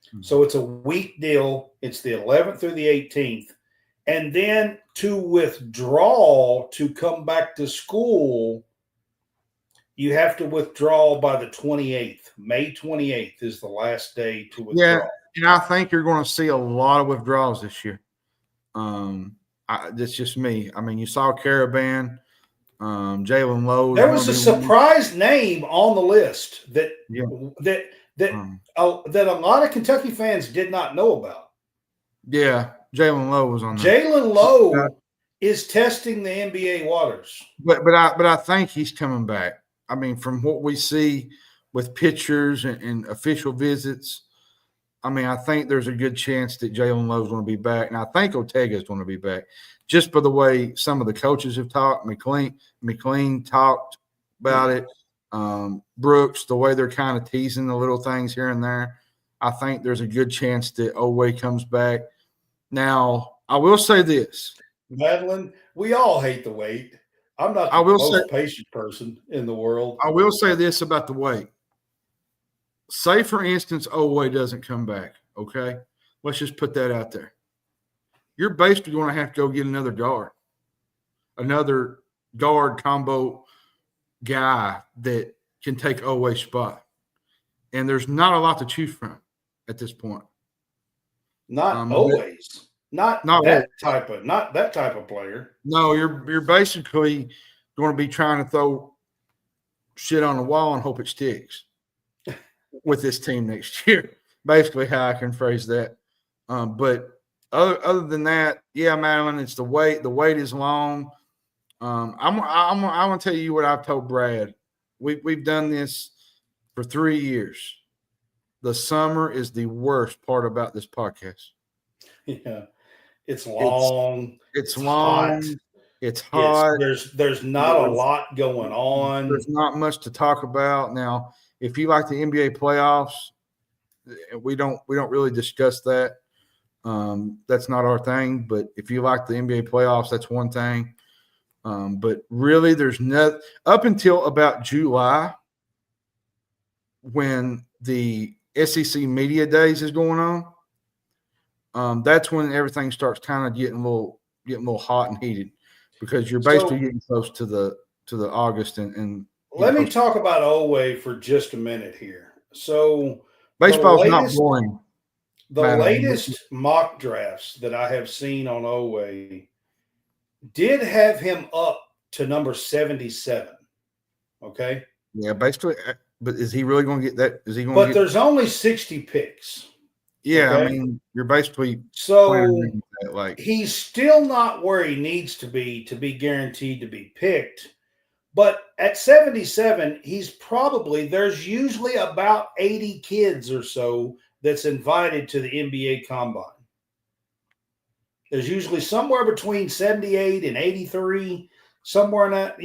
Mm-hmm. So it's a week deal. It's the 11th through the 18th. And then to withdraw to come back to school, you have to withdraw by the 28th. May 28th is the last day to withdraw. Yeah, and I think you're going to see a lot of withdrawals this year. That's just me. I mean, you saw Karaban, Jalen Lowe. There was a surprise name on the list that a lot of Kentucky fans did not know about. Yeah, Jalen Lowe was on there. Jalen Lowe is testing the NBA waters. But I think he's coming back. I mean, from what we see with pictures and official visits, I mean, I think there's a good chance that Jalen Lowe's going to be back. And I think Ortega's going to be back, just by the way some of the coaches have talked. McLean talked about it. Brooks, the way they're kind of teasing the little things here and there. I think there's a good chance that Oway comes back. Now, I will say this. Madeline, we all hate the wait. I'm not the most patient person in the world. I will say this about the wait. Say, for instance, Oway doesn't come back, okay? Let's just put that out there. You're basically going to have to go get another guard combo guy that can take Oway's spot. And there's not a lot to choose from at this point. Not always. Not that type of player. No, you're basically going to be trying to throw shit on the wall and hope it sticks with this team next year. Basically, how I can phrase that. But other than that, yeah, Madeline, it's the wait. The wait is long. I'm going to tell you what I've told Brad. We've done this for 3 years. The summer is the worst part about this podcast. Yeah. It's long. It's long. Hot. It's hot. There's not a lot going on. There's not much to talk about. Now, if you like the NBA playoffs, we don't really discuss that. That's not our thing. But if you like the NBA playoffs, that's one thing. But really, there's nothing up until about July, when the SEC Media Days is going on. That's when everything starts kind of getting a little hot and heated, because you're basically getting close to the August and let me talk about Oway for just a minute here. So baseball's not boring. The latest mock drafts that I have seen on Oway did have him up to number 77. Okay. Yeah, basically, but is he really going to get that? Is he going? But there's only 60 picks. Yeah, okay? I mean, you're basically he's still not where he needs to be guaranteed to be picked. But at 77, there's usually about 80 kids or so that's invited to the NBA Combine. There's usually somewhere between 78 and 83, somewhere in that,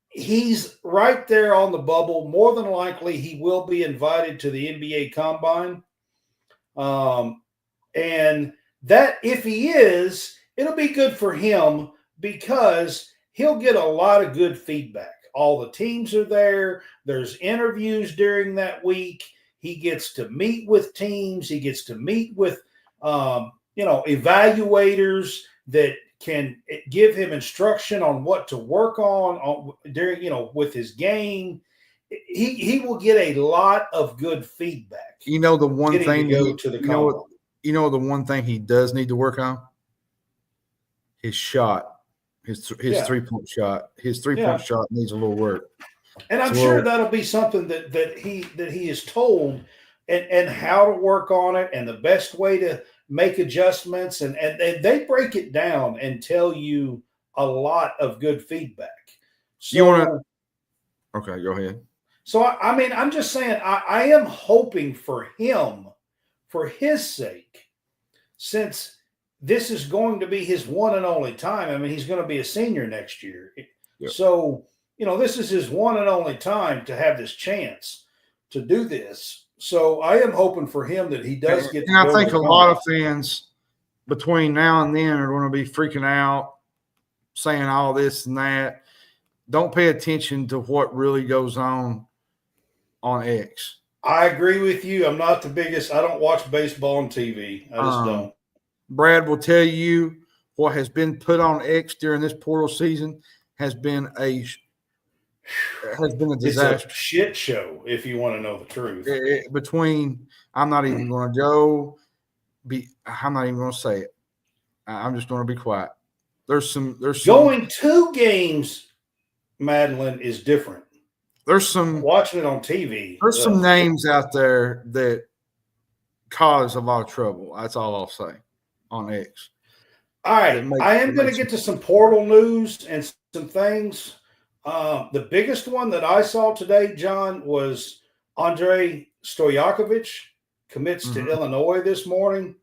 he's right there on the bubble. More than likely, he will be invited to the NBA Combine. And that, if he is, it'll be good for him because he'll get a lot of good feedback. All the teams are there. There's interviews during that week. He gets to meet with teams. He gets to meet with, evaluators that can give him instruction on what to work on during, with his game. He will get a lot of good feedback. The one thing the one thing he does need to work on? His shot. His 3-point shot. His 3-point shot needs a little work. And I'm sure that'll be something that he is told and how to work on it and the best way to make adjustments. And they break it down and tell you a lot of good feedback. So, okay, go ahead. So, I'm just saying I am hoping for him, for his sake, since this is going to be his one and only time. He's going to be a senior next year. Yep. So, this is his one and only time to have this chance to do this. So I am hoping for him that he does get to go. And I think a lot of fans between now and then are going to be freaking out, saying all this and that. Don't pay attention to what really goes on X. I agree with you. I'm not the biggest. I don't watch baseball on TV. I just don't. Brad will tell you what has been put on X during this portal season has been a disaster. It's a shit show, if you want to know the truth. I'm not even going to go. I'm not even going to say it. I'm just going to be quiet. There's some going to games. Madeline is different. There's some watching it on TV. There's some names out there that cause a lot of trouble. That's all I'll say on X. All right, I am going to get to some portal news and some things. The biggest one that I saw today, John, was Andrej Stojokovic commits to Illinois this morning.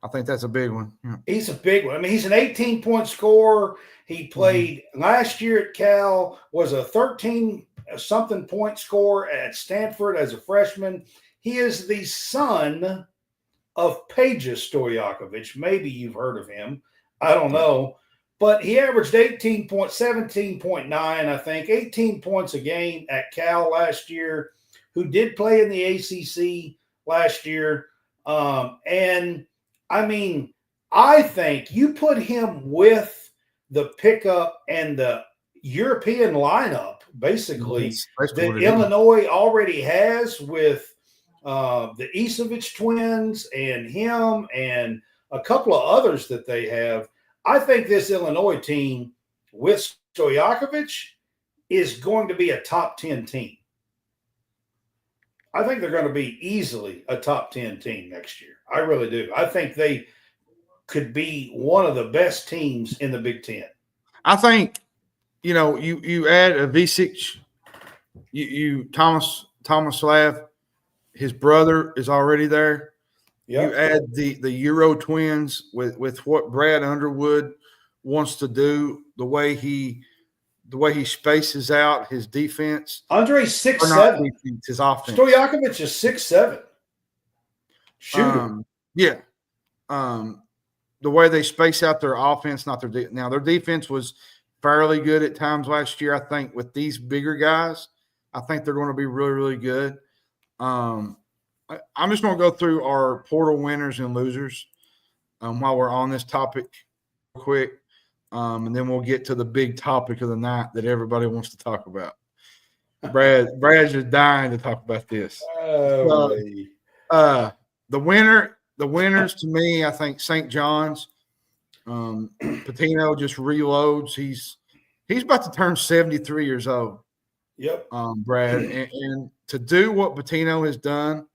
I think that's a big one. Yeah. He's a big one. He's an 18-point scorer. He played last year at Cal, was a 13-something point scorer at Stanford as a freshman. He is the son of Peja Stojokovic. Maybe you've heard of him. I don't know. But he averaged 17.9, I think, 18 points a game at Cal last year, who did play in the ACC last year. I think you put him with the pickup and the European lineup, basically, that Illinois already has with the Isovich twins and him and a couple of others that they have. I think this Illinois team with Stojokovic is going to be a top 10 team. I think they're going to be easily a top 10 team next year. I really do. I think they could be one of the best teams in the Big Ten. I think, you add a Visic, you Thomas Slav, his brother is already there. Yep. You add the Euro twins with what Brad Underwood wants to do, the way he spaces out his defense. Andre's 6'7". His offense. Stojokovic is 6'7". Shooter. The way they space out their offense, not their now their defense was fairly good at times last year. I think with these bigger guys, I think they're going to be really, really good. I'm just going to go through our portal winners and losers while we're on this topic real quick, and then we'll get to the big topic of the night that everybody wants to talk about. Brad's just dying to talk about this. The winners to me, I think St. John's. Patino just reloads. He's about to turn 73 years old. Yep. Brad, and to do what Patino has done,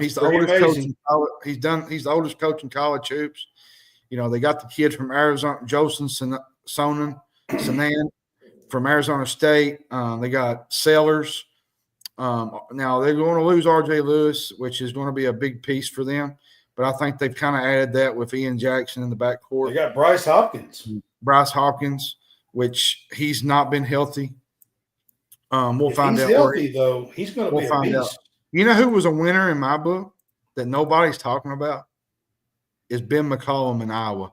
he's the oldest coach in college. He's the oldest coach in college hoops. They got the kid from Arizona, Joseph Sonnen from Arizona State. They got Sellers. Now they're going to lose R.J. Lewis, which is going to be a big piece for them. but I think they've kind of added that with Ian Jackson in the backcourt. They got Bryce Hopkins, which he's not been healthy. We'll if find he's out. healthy, though, he's going to We'll be a find out. beast. You know who was a winner in my book that nobody's talking about is Ben McCollum in Iowa.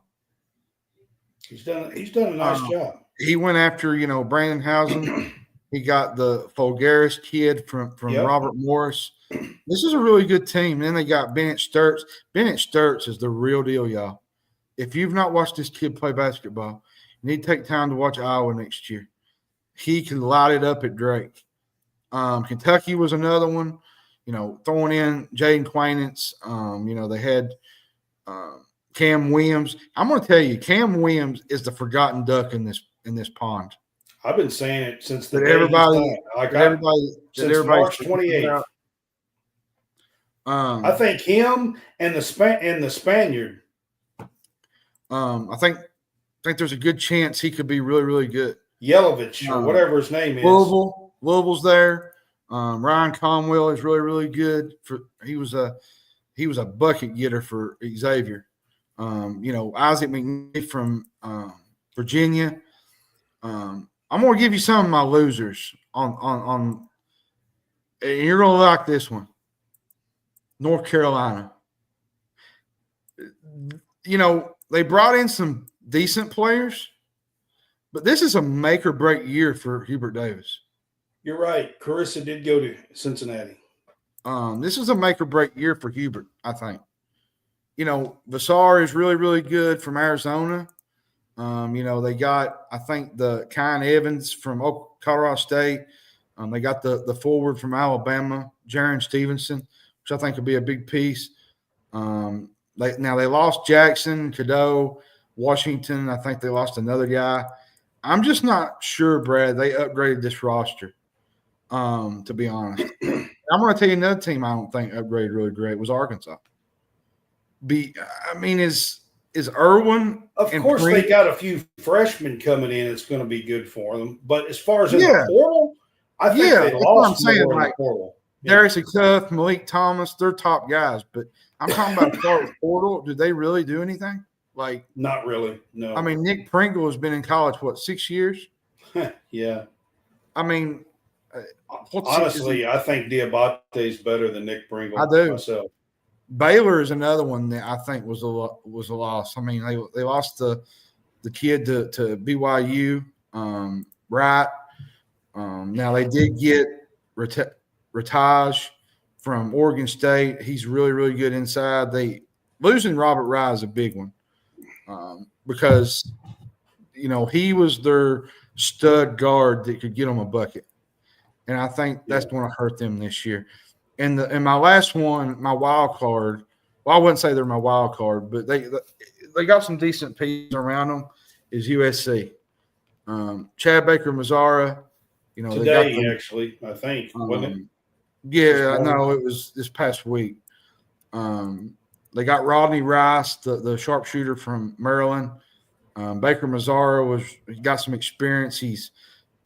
He's done a nice job. He went after, Brandon Housen. He got the Fulgaris kid from Robert Morris. This is a really good team. Then they got Bennett Sturts. Bennett Sturts is the real deal, y'all. If you've not watched this kid play basketball, you need to take time to watch Iowa next year. He can light it up at Drake. Kentucky was another one. Throwing in Jaden Quainance. They had Cam Williams. I'm going to tell you, Cam Williams is the forgotten duck in this pond. I've been saying it since the everybody since March 28th. I think him and the Spaniard. I think there's a good chance he could be really, really good. Yelovich or whatever his name is. Louisville's there. Ryan Conwell is really, really good. He was a bucket getter for Xavier. Isaac McNeely from Virginia. I'm going to give you some of my losers on and you're going to like this one. North Carolina. They brought in some decent players, but this is a make or break year for Hubert Davis. You're right. Carissa did go to Cincinnati. This is a make or break year for Hubert, I think. Vassar is really, really good from Arizona. They got, I think, the Kyan Evans from Colorado State. They got the forward from Alabama, Jaron Stevenson, which I think will be a big piece. They lost Jackson, Cadeau, Washington. I think they lost another guy. I'm just not sure, Brad. They upgraded this roster, to be honest. I'm going to tell you another team I don't think upgraded really great was Arkansas. Is Irwin? Of course, they got a few freshmen coming in. It's going to be good for them. But as far as in the portal, I think they lost more in the portal. Darius Cuff, Malik Thomas, they're top guys. But I'm talking about the portal. Do they really do anything? Not really. No. Nick Pringle has been in college, 6 years? Yeah. Honestly, I think Diabate is better than Nick Pringle. I do myself. Baylor is another one that I think was a loss. They lost the kid to BYU, right? Now they did get Rataj from Oregon State. He's really, really good inside. Losing Robert Rye is a big one because he was their stud guard that could get them a bucket, and I think that's going to hurt them this year. And my last one, my wild card. Well, I wouldn't say they're my wild card, but they got some decent pieces around them. Is USC, Chad Baker Mazzara. Today, actually, I think wasn't it? Yeah, no, it was this past week. They got Rodney Rice, the sharpshooter from Maryland. Baker Mazzara he got some experience. He's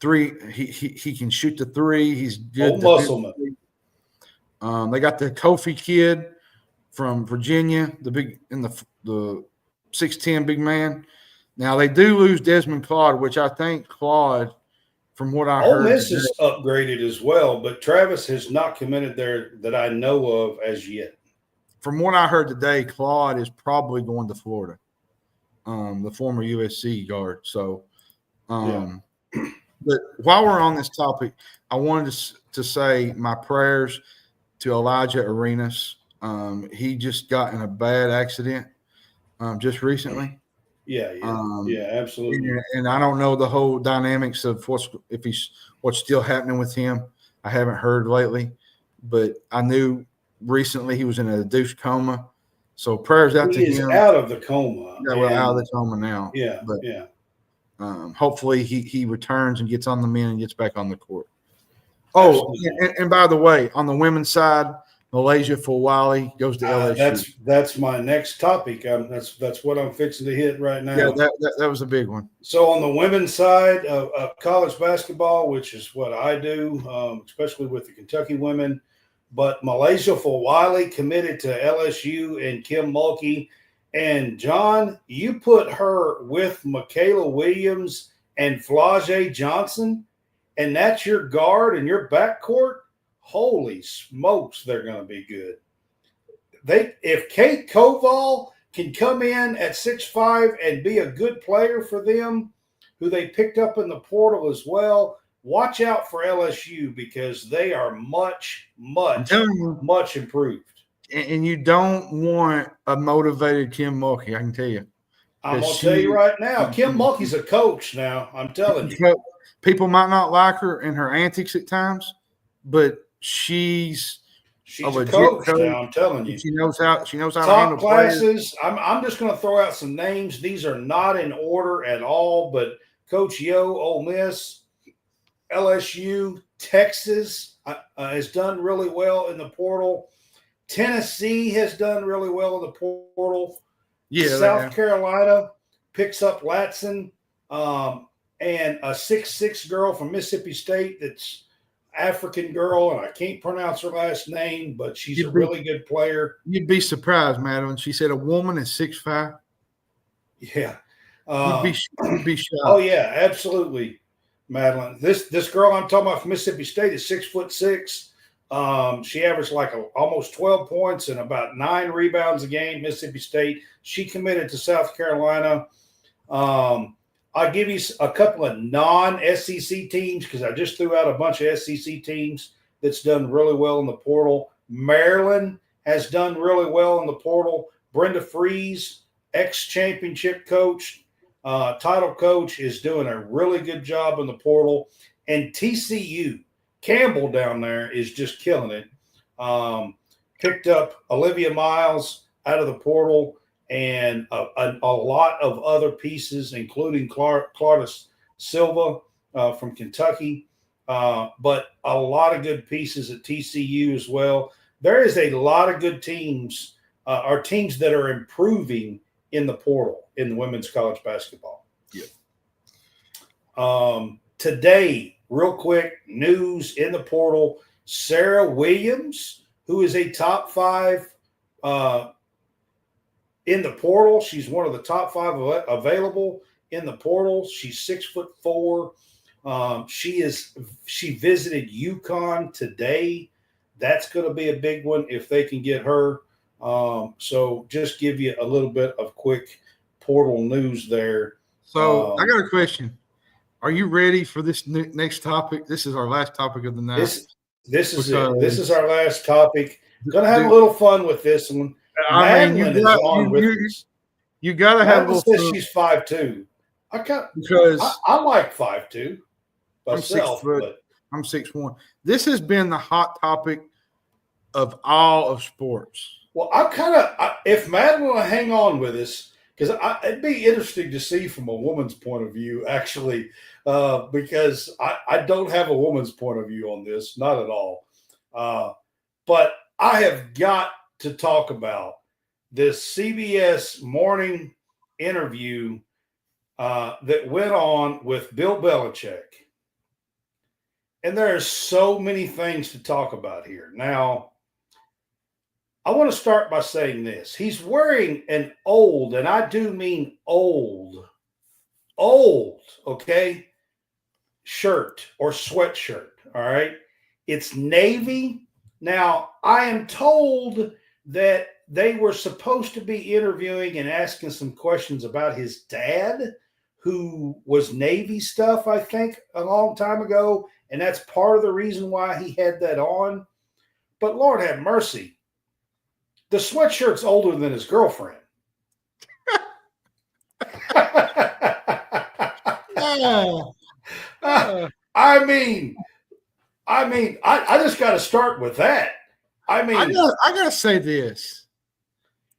he can shoot the three. He's good. Old muscleman. They got the Kofi kid from Virginia, the 6'10" big man. Now they do lose Desmond Claude, which I think Claude, from what I heard, Ole Miss is upgraded as well, but Travis has not committed there that I know of as yet. From what I heard today, Claude is probably going to Florida, the former USC guard. So, but while we're on this topic, I wanted to say my prayers to Elijah Arenas. He just got in a bad accident just recently. Yeah, absolutely. And I don't know the whole dynamics of what's still happening with him. I haven't heard lately, but I knew recently he was in a induced coma. So prayers out to him. He is out of the coma. Yeah, we're out of the coma now. Yeah, but hopefully he returns and gets on the men and gets back on the court. Oh, and by the way, on the women's side, Mylaysia Fulwiley goes to LSU. That's my next topic. That's what I'm fixing to hit right now. Yeah, that was a big one. So on the women's side of college basketball, which is what I do, especially with the Kentucky women, but Mylaysia Fulwiley committed to LSU and Kim Mulkey. And, John, you put her with Michaela Williams and Flau'jae Johnson, and that's your guard and your backcourt. Holy smokes, they're going to be good. If Kate Koval can come in at 6'5" and be a good player for them, who they picked up in the portal as well, watch out for LSU because they are much improved. And you don't want a motivated Kim Mulkey, I can tell you. I'm going to tell you right now, Kim Mulkey's a coach now, I'm telling you. People might not like her and her antics at times, but she's a coach now, I'm telling you. She knows how to handle top classes. I'm just going to throw out some names. These are not in order at all, but Coach Yo, Ole Miss, LSU, Texas has done really well in the portal. Tennessee has done really well in the portal. Yeah, South Carolina picks up Latson and a 6'6" girl from Mississippi State that's African girl, and I can't pronounce her last name, but she's a really good player. You'd be surprised, Madeline. She said a woman is 6'5". Yeah. You'd be shocked. Oh, yeah, absolutely, Madeline. This girl I'm talking about from Mississippi State is 6'6". She averaged like almost 12 points and about 9 rebounds a game, Mississippi State. She committed to South Carolina. I'll give you a couple of non-SEC teams because I just threw out a bunch of SEC teams that's done really well in the portal. Maryland has done really well in the portal. Brenda Freeze, ex-championship coach, title coach, is doing a really good job in the portal. And TCU, Campbell down there is just killing it. Picked up Olivia Miles out of the portal and a lot of other pieces, including Clartis Silva from Kentucky, but a lot of good pieces at TCU as well. There is a lot of good teams, or teams that are improving in the portal in women's college basketball. Yeah. Today, real quick, news in the portal, Sarah Williams, who is a top 5 in the portal. She's one of the top 5 available in the portal. She's 6'4". She visited UConn today. That's going to be a big one if they can get her. So just give you a little bit of quick portal news there. So I got a question. Are you ready for this next topic? This is our last topic of the night. This is it. This is our last topic. Going to have a little fun with this one. I mean, you got to have a little fun. She's 5'2". I like 5'2" myself. I'm 6'1". This has been the hot topic of all of sports. Well, if Madeline will hang on with us, because it'd be interesting to see from a woman's point of view, actually, because I don't have a woman's point of view on this, not at all. But I have got to talk about this CBS morning interview that went on with Bill Belichick. And there are so many things to talk about here. Now, I want to start by saying this. He's wearing an old, and I do mean old, okay, shirt or sweatshirt, all right? It's navy. Now, I am told that they were supposed to be interviewing and asking some questions about his dad, who was Navy stuff, I think, a long time ago, and that's part of the reason why he had that on. But Lord have mercy, the sweatshirt's older than his girlfriend. I mean, I just got to start with that. I mean, I gotta say this.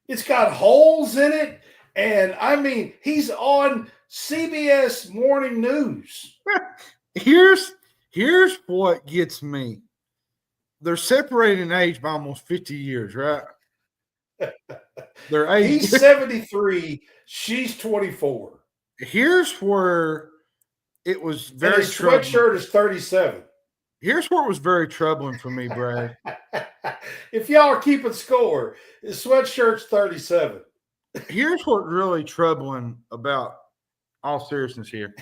It's got holes in it, and I mean, he's on CBS Morning News. Here's what gets me. They're separated in age by almost 50 years, right? Their age. He's 73. She's 24. Here's where it was very and his sweatshirt is 37. Here's what was very troubling for me, Brad. If y'all are keeping score, sweatshirt's 37. Here's what's really troubling about all seriousness here.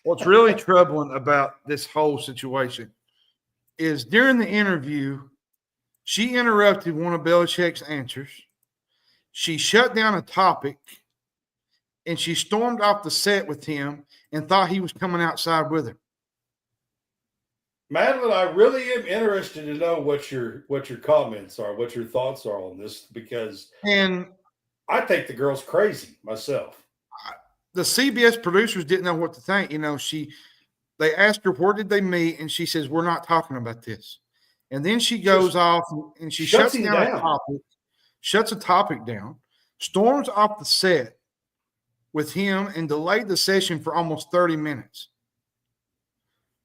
What's really troubling about this whole situation is during the interview, she interrupted one of Belichick's answers. She shut down a topic, and she stormed off the set with him and thought he was coming outside with her. Madeline, I really am interested to know what your comments are, what your thoughts are on this, because I think the girl's crazy myself. The CBS producers didn't know what to think. They asked her, where did they meet? And she says, we're not talking about this. And then she goes off and she shuts down a topic, shuts a topic down, storms off the set with him and delayed the session for almost 30 minutes.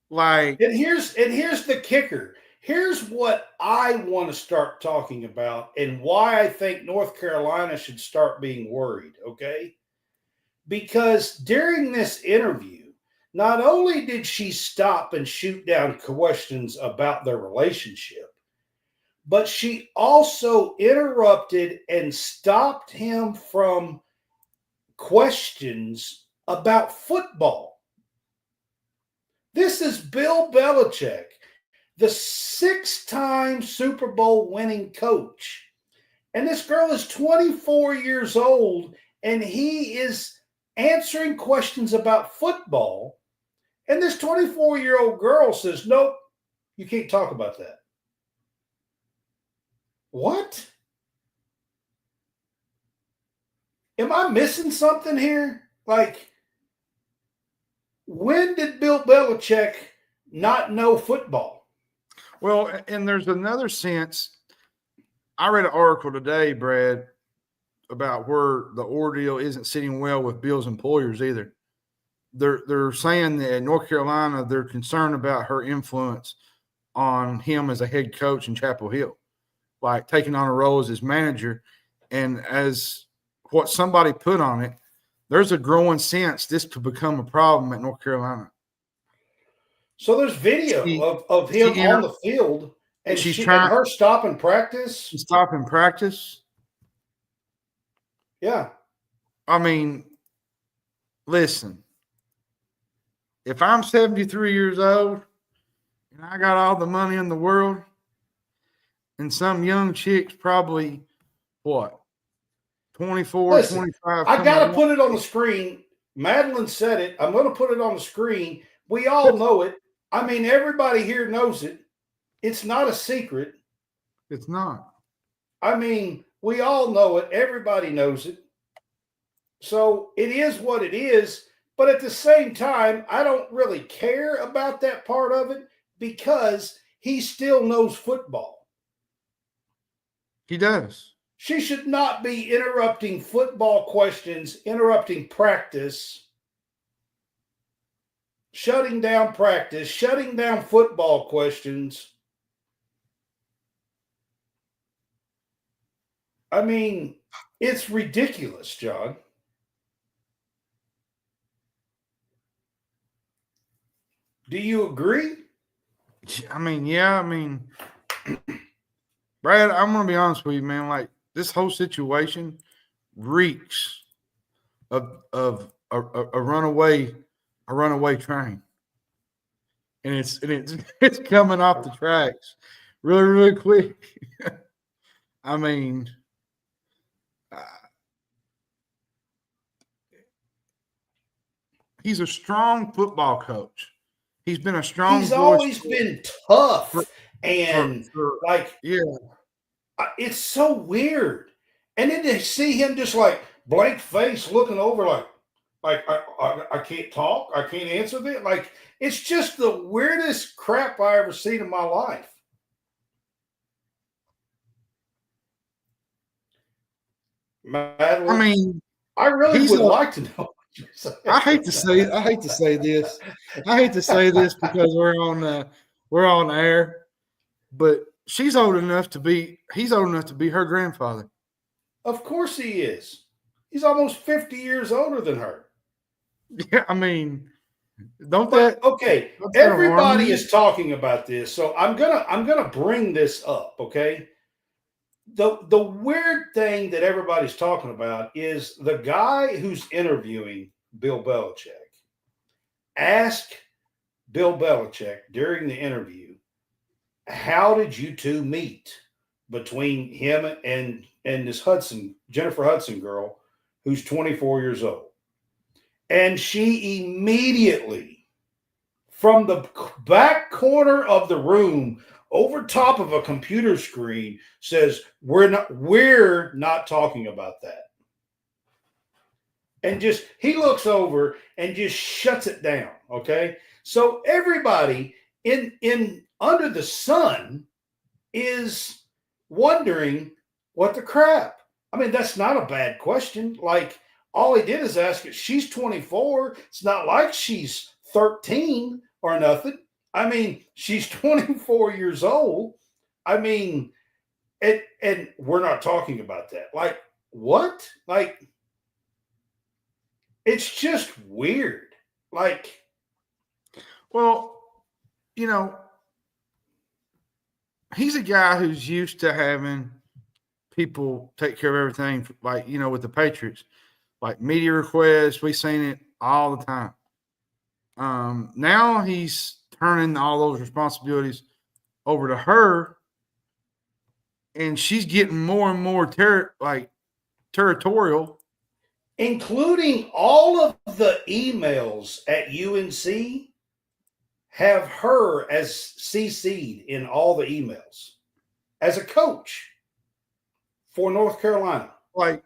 And here's the kicker. Here's what I want to start talking about and why I think North Carolina should start being worried, okay? Because during this interview, not only did she stop and shoot down questions about their relationship, but she also interrupted and stopped him from questions about football. This is Bill Belichick, the 6-time Super Bowl winning coach. And this girl is 24 years old, and he is answering questions about football. And this 24-year-old girl says, nope, you can't talk about that. What? Am I missing something here? When did Bill Belichick not know football? Well, and there's another sense. I read an article today, Brad, about where the ordeal isn't sitting well with Bill's employers either. They're saying that in North Carolina, they're concerned about her influence on him as a head coach in Chapel Hill, like taking on a role as his manager. And as what somebody put on it, there's a growing sense this could become a problem at North Carolina. So there's video of him on the field, and her stopping practice. She's stopping practice. Yeah. I mean, listen, if I'm 73 years old and I got all the money in the world and some young chick's probably, 24, Listen, 25. I got to put it on the screen. Madeline said it. I'm going to put it on the screen. We all know it. I mean, everybody here knows it. It's not a secret. It's not. I mean, we all know it. Everybody knows it. So it is what it is. But at the same time, I don't really care about that part of it because he still knows football. He does. She should not be interrupting football questions, interrupting practice, shutting down practice, shutting down football questions. I mean, it's ridiculous, John. Do you agree? I mean, yeah. I mean, Brad, I'm going to be honest with you, man. Like, this whole situation reeks of a runaway train, and it's coming off the tracks really, really quick. I mean, he's a strong football coach. He's been a strong. He's always been tough and yeah. It's so weird. And then to see him just like blank face looking over like I can't talk. I can't answer that. Like, it's just the weirdest crap I ever seen in my life. Madeline, I mean, I really would like to know. I hate to say this. I hate to say this because we're on air, but he's old enough to be her grandfather. Of course he is. He's almost 50 years older than her. Yeah, I mean, Don't But that okay, don't that alarm everybody you? is talking about this, so I'm gonna bring this up. Okay, the weird thing that everybody's talking about is the guy who's interviewing Bill Belichick asked Bill Belichick during the interview, "How did you two meet?" Between him and this Jennifer Hudson girl, who's 24 years old, and she immediately, from the back corner of the room, over top of a computer screen, says, "We're not talking about that." And just he looks over and just shuts it down. Okay, so everybody in under the sun is wondering what the crap. I mean, that's not a bad question. Like, all he did is ask it. She's 24. It's not like she's 13 or nothing. I mean, she's 24 years old. I mean, and we're not talking about that. Like, what? Like, it's just weird. Like, Well, you know, he's a guy who's used to having people take care of everything, like, with the Patriots, like media requests. We've seen it all the time. Now he's turning all those responsibilities over to her, and she's getting more and more territorial. including all of the emails at UNC have her as CC'd in all the emails as a coach for North Carolina. Like,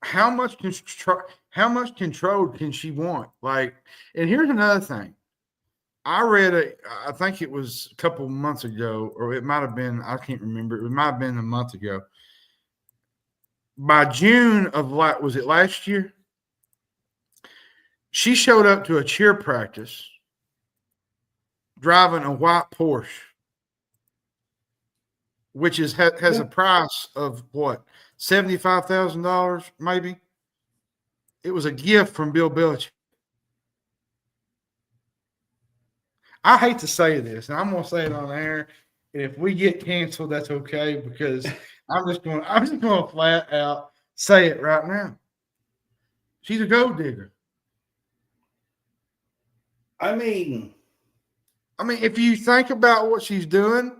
how much control can she want? Like, and here's another thing. I think it was a couple of months ago, or it might have been, I can't remember. It might have been a month ago. By June of was it last year? She showed up to a cheer practice driving a white Porsche, which has a price of what, $75,000 maybe. It was a gift from Bill Belichick. I hate to say this, and I'm going to say it on air. And if we get canceled, that's okay, because I'm just going to flat out say it right now. She's a gold digger. I mean, if you think about what she's doing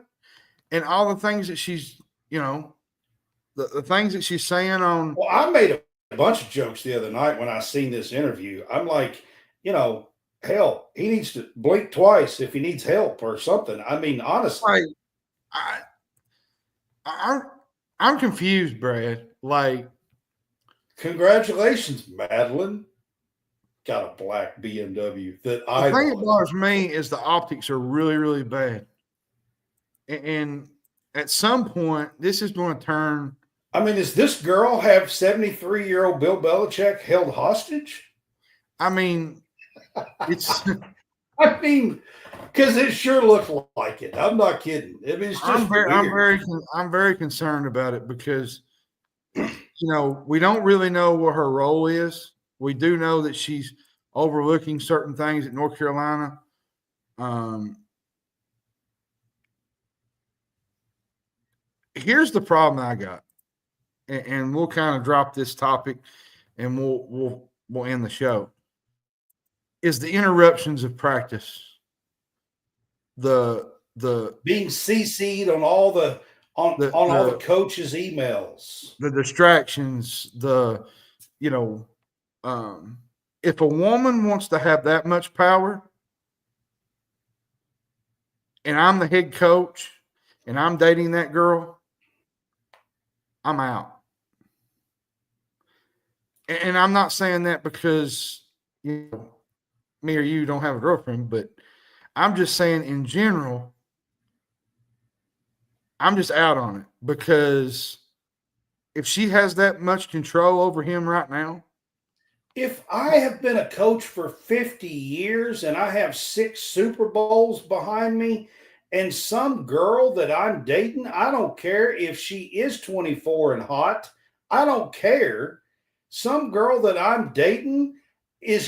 and all the things that she's, the things that she's saying on. well, I made a bunch of jokes the other night when I seen this interview. I'm like, hell, he needs to blink twice if he needs help or something. I mean, honestly. I'm confused, Brad. Like, congratulations, Madeline. Got a black BMW that I. The thing that bothers me is the optics are really, really bad. And at some point, this is going to turn. I mean, does this girl have 73-year-old Bill Belichick held hostage? I mean, it's. I mean, because it sure looked like it. I'm not kidding. I mean, it's just I'm very concerned about it because, we don't really know what her role is. We do know that she's overlooking certain things at North Carolina. Here's the problem I got, and we'll kind of drop this topic, and we'll end the show. Is the interruptions of practice, the being CC'd on all the all the coaches' emails, the distractions, if a woman wants to have that much power, and I'm the head coach, and I'm dating that girl, I'm out. And I'm not saying that because me or you don't have a girlfriend, but I'm just saying in general, I'm just out on it, because if she has that much control over him right now. If I have been a coach for 50 years and I have 6 Super Bowls behind me, and some girl that I'm dating, I don't care if she is 24 and hot. I don't care. Some girl that I'm dating is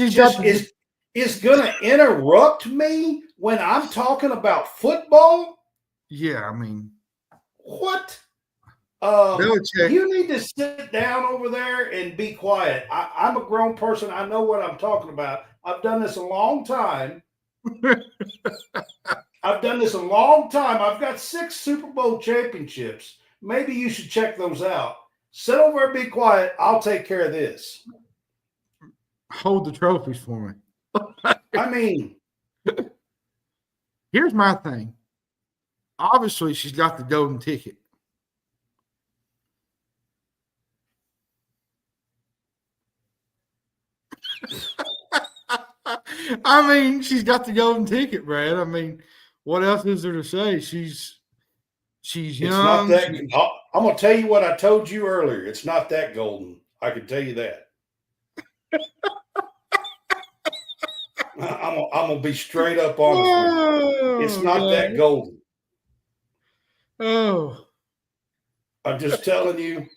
is going to interrupt me when I'm talking about football? Yeah, I mean, What? Belichick. You need to sit down over there and be quiet. I'm a grown person. I know what I'm talking about. I've done this a long time. I've got 6 Super Bowl championships. Maybe you should check those out. Sit over and be quiet. I'll take care of this. Hold the trophies for me. I mean, here's my thing. Obviously, she's got the golden ticket. I mean, she's got the golden ticket, Brad. I mean, what else is there to say? She's young. it's not that. I'm going to tell you what I told you earlier. It's not that golden. I can tell you that. I'm going to be straight up honest with you. It's not that golden. Oh. I'm just telling you.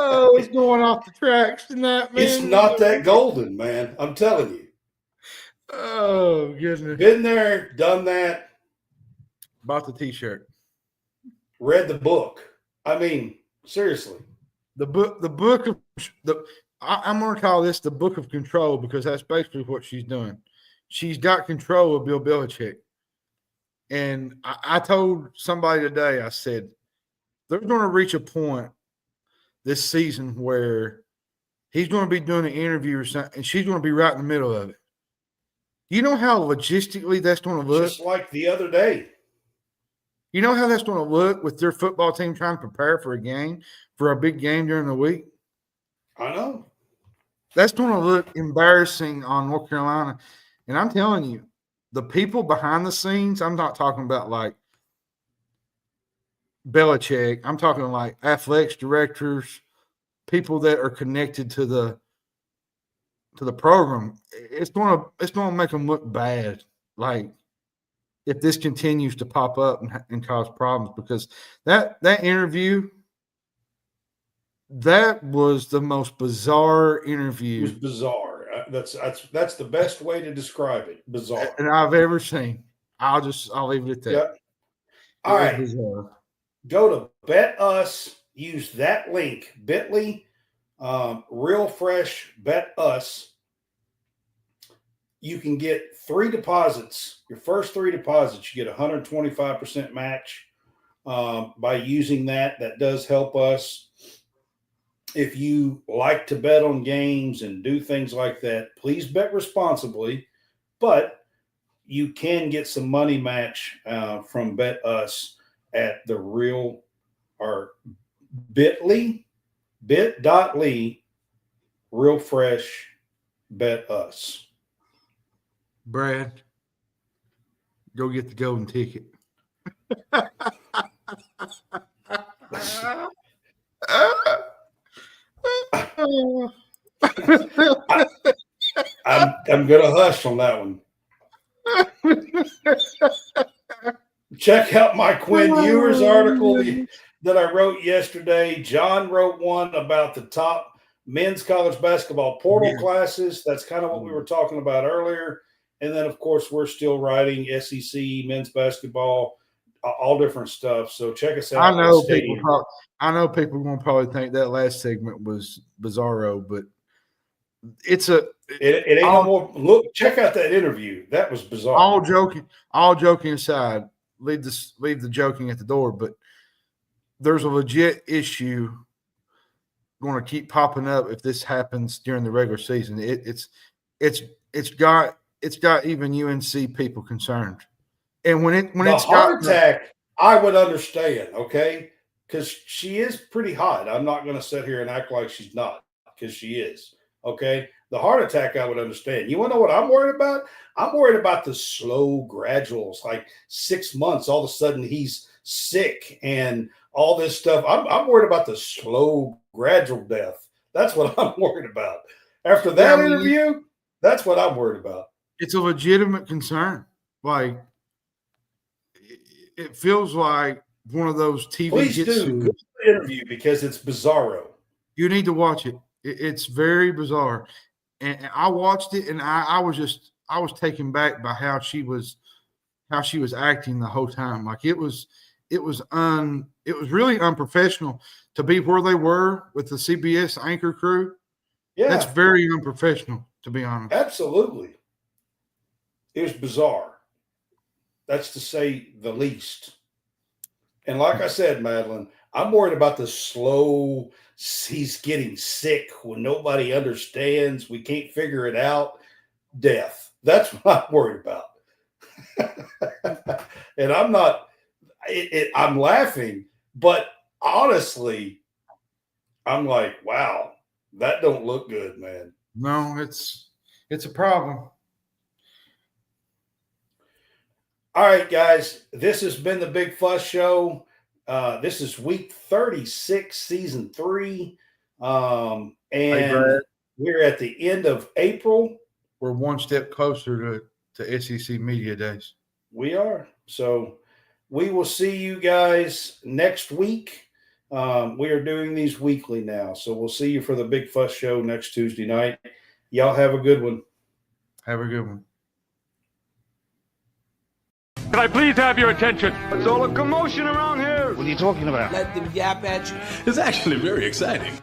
Oh, it's going off the tracks tonight, man. It's not that golden, man. I'm telling you. Oh, goodness. Been there, done that. Bought the T-shirt. Read the book. I mean, seriously. I'm going to call this the book of control because that's basically what she's doing. She's got control of Bill Belichick. And I told somebody today, I said, they're going to reach a point this season where he's going to be doing an interview or something, and she's going to be right in the middle of it. You know how logistically that's going to look? Just like the other day. You know how that's going to look with their football team trying to prepare for a big game during the week? I know. That's going to look embarrassing on North Carolina. And I'm telling you, the people behind the scenes, I'm not talking about like Belichick. I'm talking like athletics directors, people that are connected to the program. It's going to make them look bad. Like if this continues to pop up and cause problems, because that interview, that was the most bizarre interview. It was bizarre. That's the best way to describe it. Bizarre. And I've ever seen. I'll leave it at that. Yep. All right. Bizarre. Go to Bet Us. Use that link, bit.ly, Real Fresh Bet Us. You can get 3 deposits. Your first 3 deposits, you get 125% match by using that. That does help us. If you like to bet on games and do things like that, please bet responsibly. But you can get some money match from Bet Us at the Real or bit.ly, Real Fresh Bet Us. Brad, go get the golden ticket. I'm gonna hush on that one. Check out my Quinn Ewers article that I wrote yesterday. John wrote one about the top men's college basketball portal classes. That's kind of what we were talking about earlier. And then, of course, we're still writing SEC, men's basketball, all different stuff. So check us out. I know people are going to probably think that last segment was bizarro, but it ain't no more. Look, check out that interview. That was bizarre. All joking aside, leave the joking at the door, but there's a legit issue going to keep popping up if this happens during the regular season. It's got even UNC people concerned. And when it's heart attack, I would understand, okay? Because she is pretty hot. I'm not going to sit here and act like she's not, because she is, okay? The heart attack, I would understand. You want to know what I'm worried about? I'm worried about the slow graduals, like 6 months, all of a sudden he's sick and all this stuff. I'm worried about the slow gradual death. That's what I'm worried about. After that interview, that's what I'm worried about. It's a legitimate concern. Like, it feels like one of those TV. Please do. Good interview because it's bizarro. You need to watch it. It's very bizarre. And I watched it, and I was taken back by how she was acting the whole time. Like it was really unprofessional to be where they were with the CBS anchor crew. Yeah, That's very unprofessional, to be honest. absolutely. It was bizarre. That's to say the least. And like I said, Madeline, I'm worried about the slow, he's getting sick when nobody understands. We can't figure it out. Death. That's what I'm worried about. And I'm not, I'm laughing, but honestly, I'm like, wow, that don't look good, man. No, it's a problem. All right, guys, this has been the Big Fuss Show. This is week 36, season 3. And we're at the end of April. We're one step closer to SEC Media Days. We are. So we will see you guys next week. We are doing these weekly now. So we'll see you for the Big Fuss Show next Tuesday night. Y'all have a good one. Have a good one. Can I please have your attention? What's all the commotion around here? What are you talking about? It's actually very exciting.